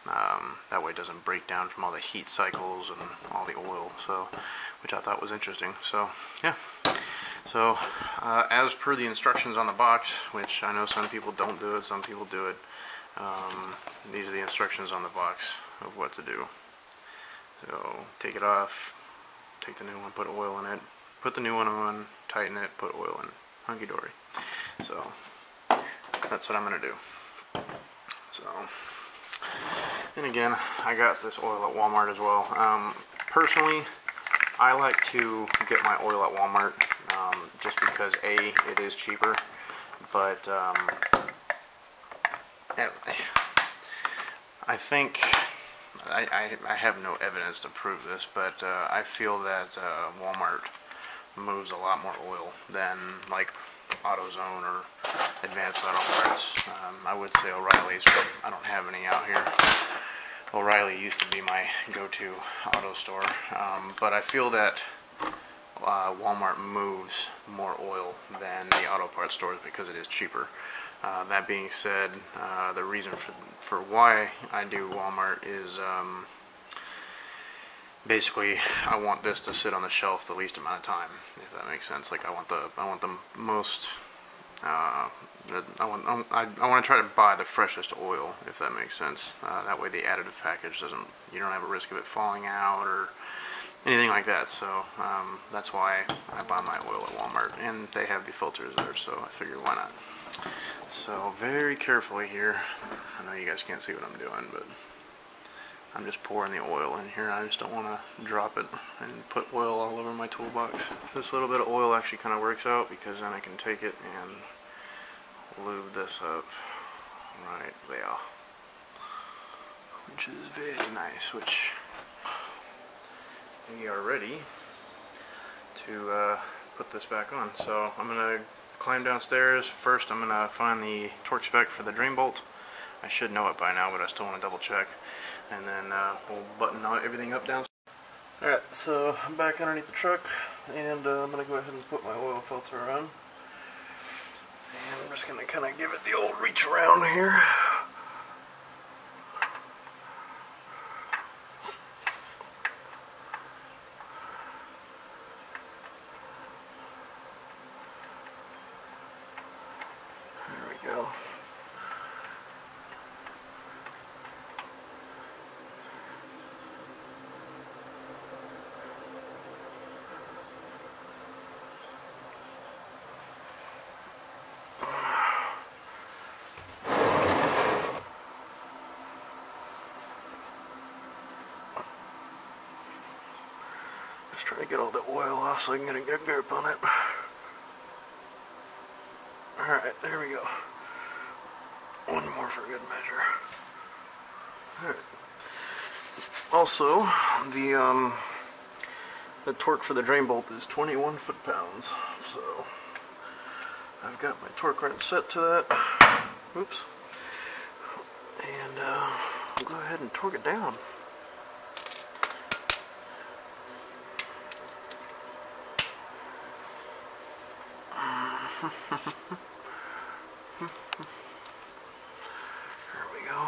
That way it doesn't break down from all the heat cycles and all the oil, so, which I thought was interesting. So yeah, so as per the instructions on the box, which I know some people don't do it, some people do it, these are the instructions on the box of what to do. So take it off, take the new one, put oil in it, put the new one on, tighten it, put oil in, hunky-dory. So that's what I'm going to do. So, and again, I got this oil at Walmart as well. Personally, I like to get my oil at Walmart just because A, it is cheaper, but I think, I have no evidence to prove this, but I feel that Walmart moves a lot more oil than like AutoZone or Advanced Auto Parts. I would say O'Reilly's, but I don't have any out here. O'Reilly used to be my go-to auto store, but I feel that Walmart moves more oil than the auto parts stores because it is cheaper. That being said, the reason for why I do Walmart is basically I want this to sit on the shelf the least amount of time, if that makes sense. Like I want the most I want to try to buy the freshest oil, if that makes sense. That way the additive package you don't have a risk of it falling out or anything like that. So that's why I buy my oil at Walmart, and they have the filters there, so I figured why not. So very carefully here, I know you guys can't see what I'm doing, but I'm just pouring the oil in here. I just don't want to drop it and put oil all over my toolbox. This little bit of oil actually kind of works out because then I can take it and lube this up right there, which is very nice, which we are ready to put this back on. So I'm going to climb downstairs. First I'm going to find the torque spec for the drain bolt. I should know it by now, but I still want to double check. And then we'll button everything up downstairs. Alright, so I'm back underneath the truck, and I'm going to go ahead and put my oil filter on. And I'm just going to kind of give it the old reach around here. There we go. Just trying to get all the oil off so I can get a good grip on it. Alright, there we go. One more for good measure. Alright. Also, the torque for the drain bolt is 21 foot-pounds. So I've got my torque wrench set to that. Oops. And I'll go ahead and torque it down. There we go.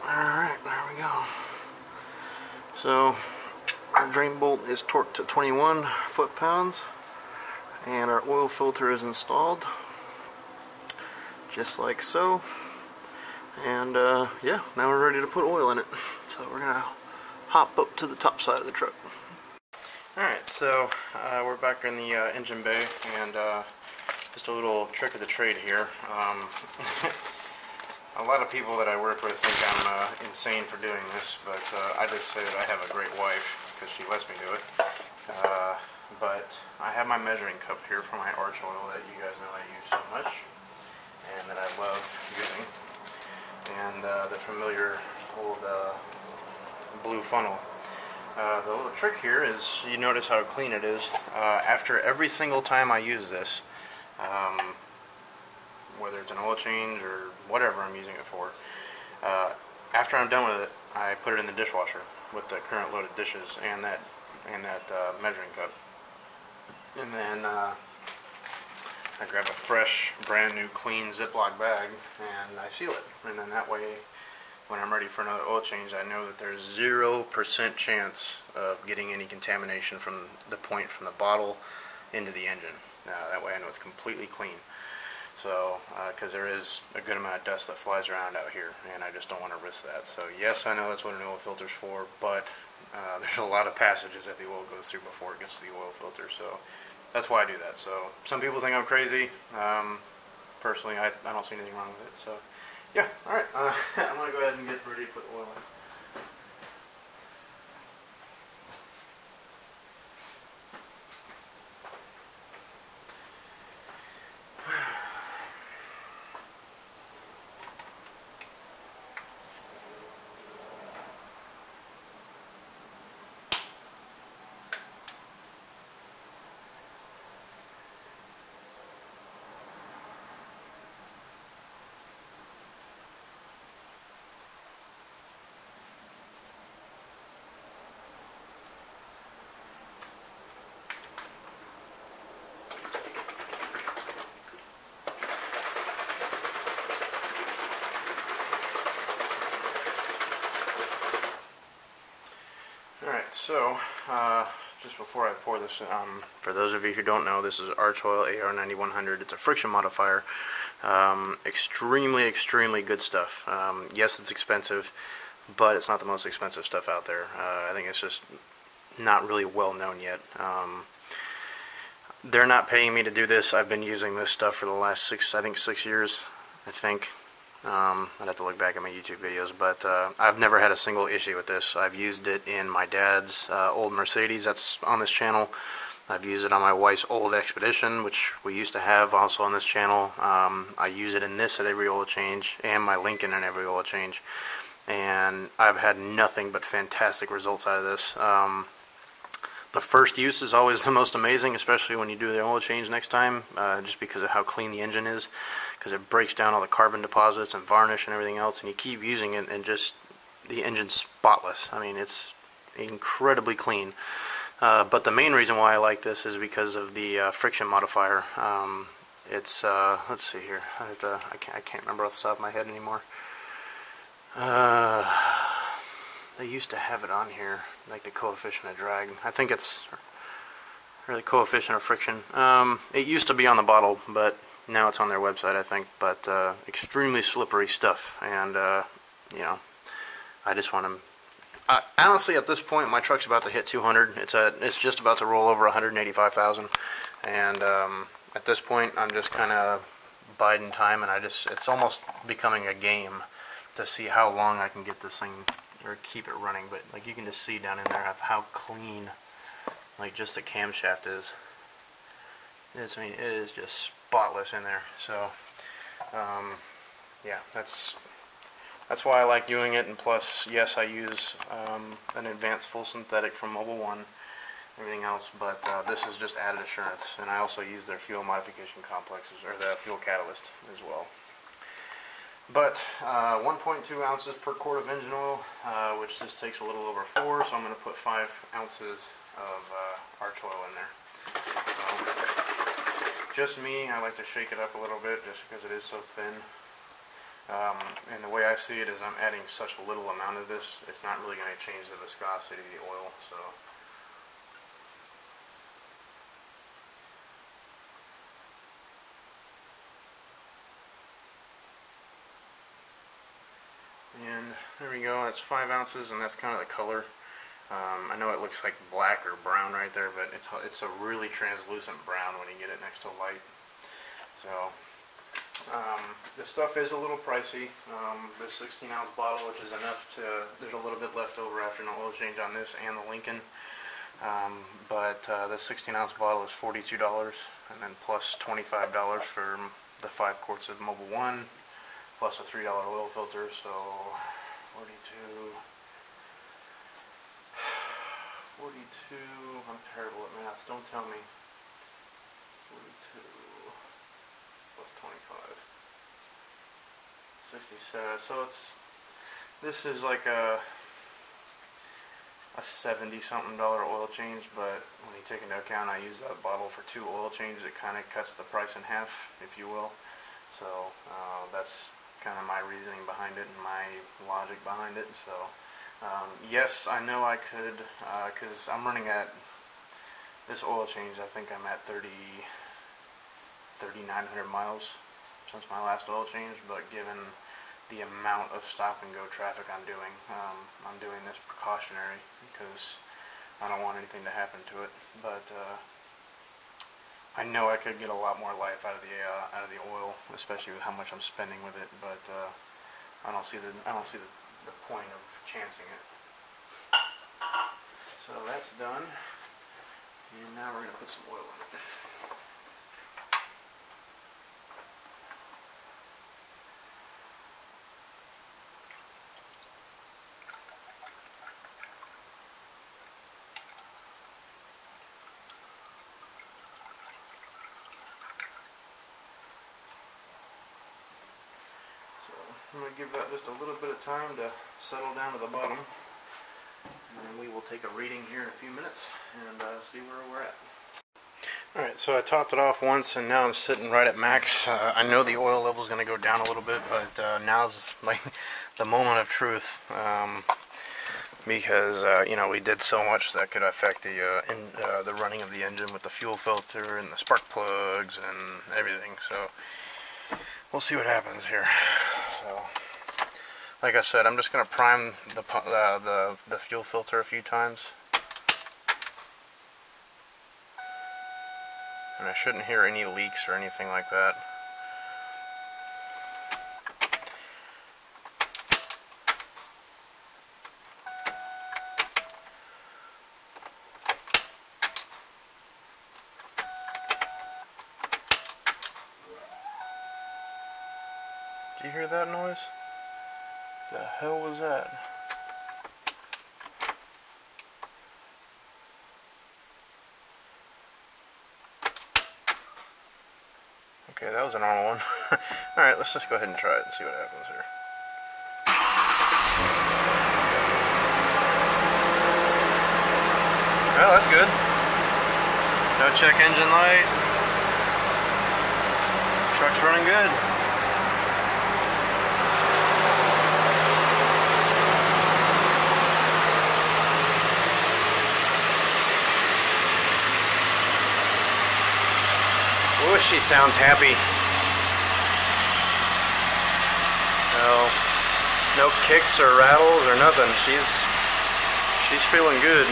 Alright, there we go. So our drain bolt is torqued to 21 foot-pounds, and our oil filter is installed just like so. And yeah, now we're ready to put oil in it. So we're gonna hop up to the top side of the truck. Alright, so we're back in the engine bay, and just a little trick of the trade here. A lot of people that I work with think I'm insane for doing this, but I just say that I have a great wife because she lets me do it. But I have my measuring cup here for my arch oil that you guys know I use so much and that I love using. And the familiar old blue funnel. The little trick here is you notice how clean it is. After every single time I use this, whether it's an oil change or whatever I'm using it for, after I'm done with it, I put it in the dishwasher with the current loaded dishes and that measuring cup. And then I grab a fresh, brand new, clean Ziploc bag and I seal it. And then that way, when I'm ready for another oil change, I know that there's 0% chance of getting any contamination from the bottle into the engine. That way I know it's completely clean. So, because there is a good amount of dust that flies around out here, and I just don't want to risk that. So yes, I know that's what an oil filter's for, but there's a lot of passages that the oil goes through before it gets to the oil filter. So that's why I do that. So some people think I'm crazy. Personally, I don't see anything wrong with it. So. Yeah, alright, I'm going to go ahead and get ready to put oil in. Alright, so just before I pour this, for those of you who don't know, this is Arch Oil AR9100. It's a friction modifier. Extremely good stuff. Yes, it's expensive, but it's not the most expensive stuff out there. I think it's just not really well known yet. They're not paying me to do this. I've been using this stuff for the last 6 years, I think. I'd have to look back at my YouTube videos, but I've never had a single issue with this. I've used it in my dad's old Mercedes that's on this channel. I've used it on my wife's old Expedition, which we used to have also on this channel. I use it in this at every oil change, and my Lincoln in every oil change. And I've had nothing but fantastic results out of this. The first use is always the most amazing, especially when you do the oil change next time, just because of how clean the engine is, because it breaks down all the carbon deposits and varnish and everything else, and you keep using it and just the engine's spotless. I mean, it's incredibly clean. But the main reason why I like this is because of the friction modifier. It's let's see here. I can't remember off the top of my head anymore. They used to have it on here, like the coefficient of drag. I think it's really coefficient of friction. It used to be on the bottle, but now it's on their website, I think. But extremely slippery stuff, and you know, I just want to. Honestly, at this point, my truck's about to hit 200. It's just about to roll over 185,000, and at this point, I'm just kind of biding time, and it's almost becoming a game to see how long I can get this thing or keep it running. But like you can just see down in there how clean, like just the camshaft is. I mean, it is just spotless in there. So yeah, that's why I like doing it. And plus, yes, I use an advanced full synthetic from Mobile One, everything else, but this is just added assurance. And I also use their fuel modification complexes, or the fuel catalyst as well. But 1.2 ounces per quart of engine oil, which this takes a little over 4, so I'm going to put 5 ounces of Arch Oil in there. So, just me, I like to shake it up a little bit just because it is so thin. And the way I see it is I'm adding such a little amount of this, it's not really going to change the viscosity of the oil. So. And there we go, that's 5 ounces, and that's kind of the color. I know it looks like black or brown right there, but it's a really translucent brown when you get it next to light. So, this stuff is a little pricey. This 16-ounce bottle, which is enough there's a little bit left over after an oil change on this and the Lincoln. But the 16-ounce bottle is $42, and then plus $25 for the 5 quarts of Mobile One. Plus a $3 oil filter, so 42. 42, I'm terrible at math, don't tell me. 42 plus 25. 67, so this is like a $70 something oil change, but when you take into account I use that bottle for 2 oil changes, it kind of cuts the price in half, if you will. So that's kind of my reasoning behind it and my logic behind it. So yes, I know I could, because I'm running at this oil change, I think I'm at 3,900 miles since my last oil change, but given the amount of stop and go traffic I'm doing this precautionary because I don't want anything to happen to it. But I know I could get a lot more life out of the oil, especially with how much I'm spending with it. But I don't see the point of chancing it. So that's done, and now we're gonna put some oil in it. I'm going to give that just a little bit of time to settle down to the bottom, and then we will take a reading here in a few minutes and see where we're at. Alright, so I topped it off once and now I'm sitting right at max. I know the oil level is going to go down a little bit, but now's like the moment of truth, because you know, we did so much that could affect the running of the engine with the fuel filter and the spark plugs and everything. So we'll see what happens here. So, like I said, I'm just going to prime the fuel filter a few times. And I shouldn't hear any leaks or anything like that. Did you hear that noise? The hell was that? Okay, that was a normal one. Alright, let's just go ahead and try it and see what happens here. Well, that's good. No check engine light. Truck's running good. Oh, she sounds happy. No kicks or rattles or nothing. She's feeling good.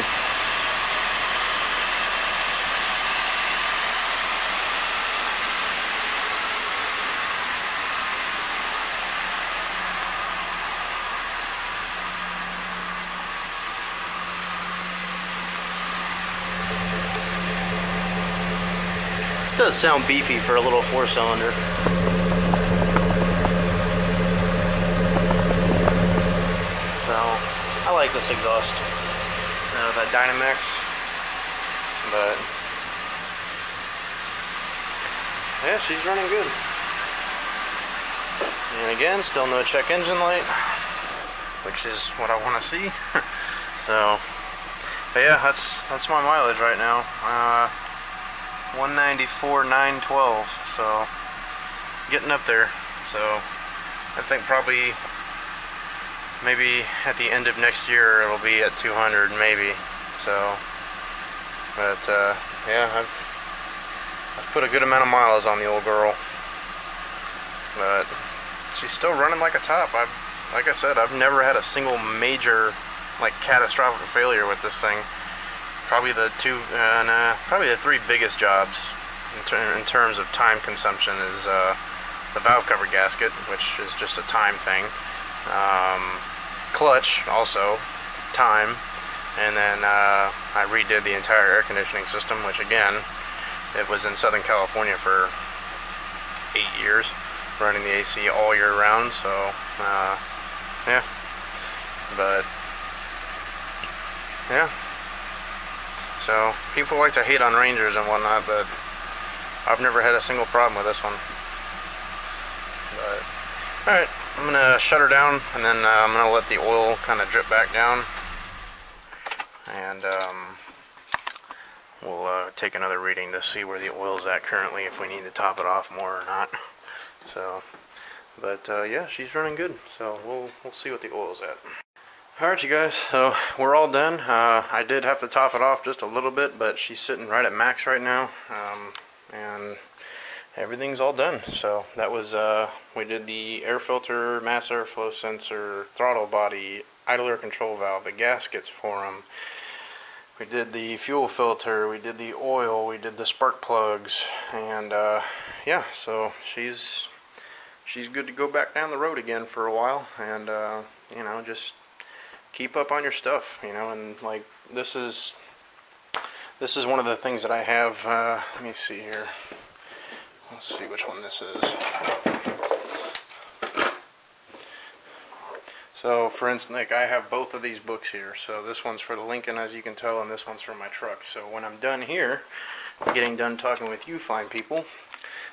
This does sound beefy for a little 4-cylinder. So, I like this exhaust. That Dynamax. But, yeah, she's running good. And again, still no check engine light, which is what I want to see. So, but yeah, that's my mileage right now. 194,912, so getting up there. So I think probably maybe at the end of next year it'll be at 200 maybe. So, but yeah, I've put a good amount of miles on the old girl, but she's still running like a top. Like I said, I've never had a single major, like, catastrophic failure with this thing. Probably the probably the 3 biggest jobs in terms of time consumption is the valve cover gasket, which is just a time thing. Clutch, also time, and then I redid the entire air conditioning system, which again, it was in Southern California for 8 years, running the AC all year round. So yeah, but yeah. So people like to hate on Rangers and whatnot, but I've never had a single problem with this one. But alright, I'm gonna shut her down, and then I'm gonna let the oil kind of drip back down, and we'll take another reading to see where the oil's at currently, if we need to top it off more or not. So, but yeah, she's running good. So we'll see what the oil's at. Alright, you guys, so we're all done. I did have to top it off just a little bit, but she's sitting right at max right now, and everything's all done. So that was, we did the air filter, mass airflow sensor, throttle body, idle air control valve, the gaskets for them. We did the fuel filter, we did the oil, we did the spark plugs, and yeah, so she's good to go back down the road again for a while, and you know, just keep up on your stuff, you know. And like this is one of the things that I have. Let me see here. Let's see which one this is. So for instance, like I have both of these books here. So this one's for the Lincoln, as you can tell, and this one's for my truck. So when I'm done here, getting done talking with you fine people,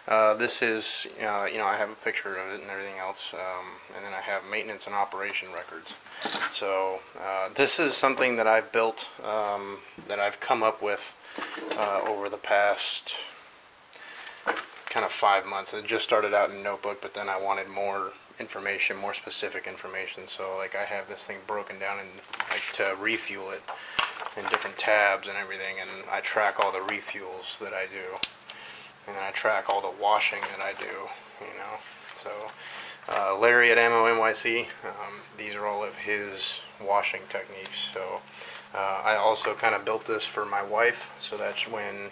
this is, you know, I have a picture of it and everything else, and then I have maintenance and operation records. So this is something that I've built, that I've come up with over the past kind of 5 months. It just started out in a notebook, but then I wanted more information, more specific information. So like I have this thing broken down and like to refuel it in different tabs and everything, and I track all the refuels that I do. And then I track all the washing that I do, you know. So Larry at Ammo NYC, these are all of his washing techniques. So I also kind of built this for my wife, so that when,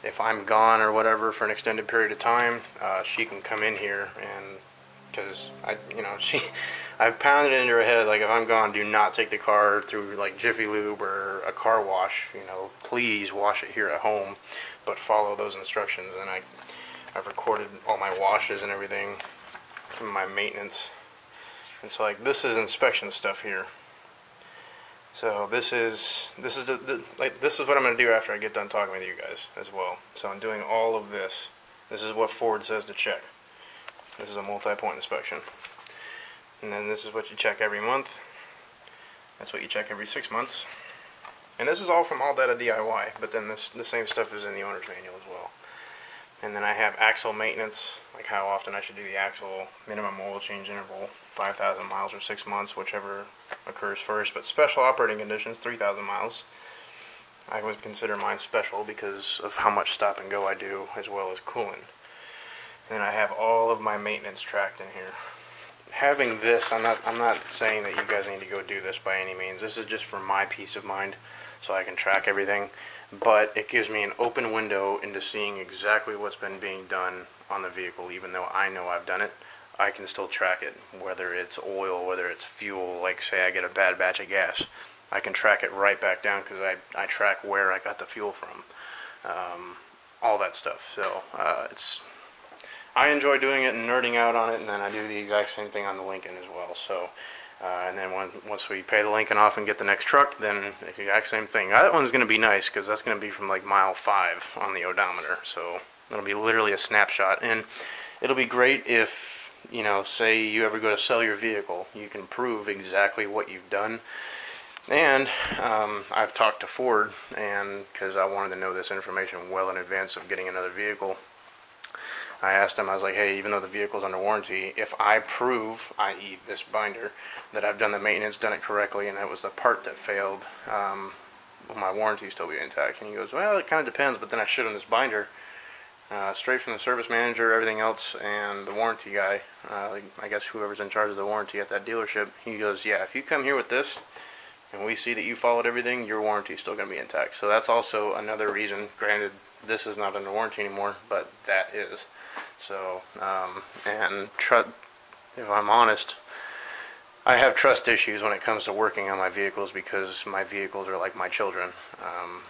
if I'm gone or whatever for an extended period of time, she can come in here, and because you know, I've pounded it into her head, like if I'm gone, do not take the car through like Jiffy Lube or a car wash, you know, please wash it here at home, but follow those instructions. And I've recorded all my washes and everything, and my maintenance. And so like this is inspection stuff here. So this is what I'm going to do after I get done talking with you guys as well. So I'm doing all of this. This is what Ford says to check. This is a multi-point inspection. And then this is what you check every month. That's what you check every 6 months. And this is all from All Data DIY, but then the same stuff is in the owner's manual as well. And then I have axle maintenance, like how often I should do the axle, minimum oil change interval, 5,000 miles or 6 months, whichever occurs first. But special operating conditions, 3,000 miles. I would consider mine special because of how much stop and go I do, as well as cooling. And I have all of my maintenance tracked in here. Having this, I'm not saying that you guys need to go do this by any means. This is just for my peace of mind, so I can track everything. But it gives me an open window into seeing exactly what's been being done on the vehicle. Even though I know I've done it, I can still track it. Whether it's oil, whether it's fuel, like say I get a bad batch of gas, I can track it right back down because I track where I got the fuel from. All that stuff. So I enjoy doing it and nerding out on it, and then I do the exact same thing on the Lincoln as well. So, and then once we pay the Lincoln off and get the next truck, then the exact same thing. That one's going to be nice because that's going to be from like mile 5 on the odometer. So it'll be literally a snapshot, and it'll be great if, you know, say you ever go to sell your vehicle, you can prove exactly what you've done. And I've talked to Ford, and because I wanted to know this information well in advance of getting another vehicle, I asked him, I was like, hey, even though the vehicle's under warranty, if I prove, i.e. this binder, that I've done the maintenance, done it correctly, and it was the part that failed, will my warranty still be intact? And he goes, well, it kind of depends, but then I showed him this binder, straight from the service manager, everything else, and the warranty guy, I guess whoever's in charge of the warranty at that dealership. He goes, yeah, if you come here with this, and we see that you followed everything, your warranty's still going to be intact. So that's also another reason. Granted, this is not under warranty anymore, but that is. So, and if I'm honest, I have trust issues when it comes to working on my vehicles because my vehicles are like my children. I'm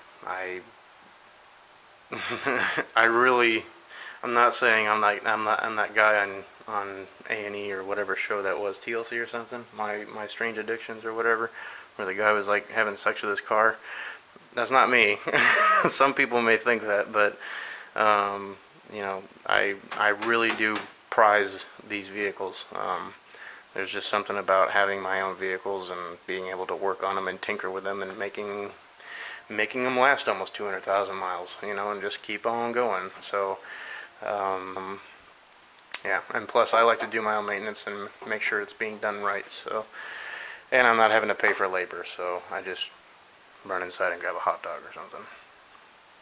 not saying I'm that guy on A&E or whatever show that was, TLC or something, my Strange Addictions or whatever, where the guy was like having sex with his car. That's not me. Some people may think that, but you know, I really do prize these vehicles. There's just something about having my own vehicles and being able to work on them and tinker with them and making them last almost 200,000 miles, you know, and just keep on going. So, yeah, and plus I like to do my own maintenance and make sure it's being done right. So, and I'm not having to pay for labor, so I just run inside and grab a hot dog or something.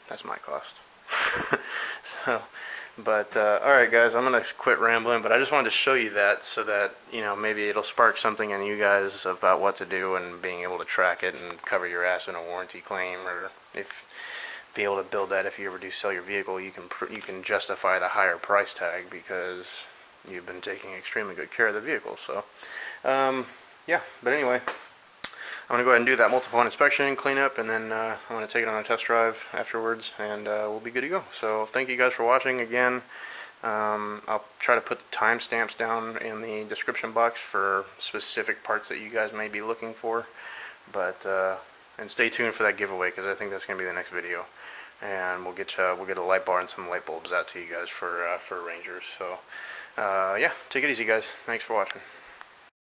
That's my cost. So, but alright guys, I'm gonna quit rambling, but I just wanted to show you that so that, you know, maybe it'll spark something in you guys about what to do and being able to track it and cover your ass in a warranty claim, or if be able to build that if you ever do sell your vehicle, you can justify the higher price tag because you've been taking extremely good care of the vehicle. So yeah, but anyway, I'm going to go ahead and do that multiple inspection, clean up, and then I'm going to take it on a test drive afterwards, and we'll be good to go. So thank you guys for watching again. I'll try to put the timestamps down in the description box for specific parts that you guys may be looking for. But and stay tuned for that giveaway, because I think that's going to be the next video. And we'll get a light bar and some light bulbs out to you guys for Rangers. So yeah, take it easy guys. Thanks for watching.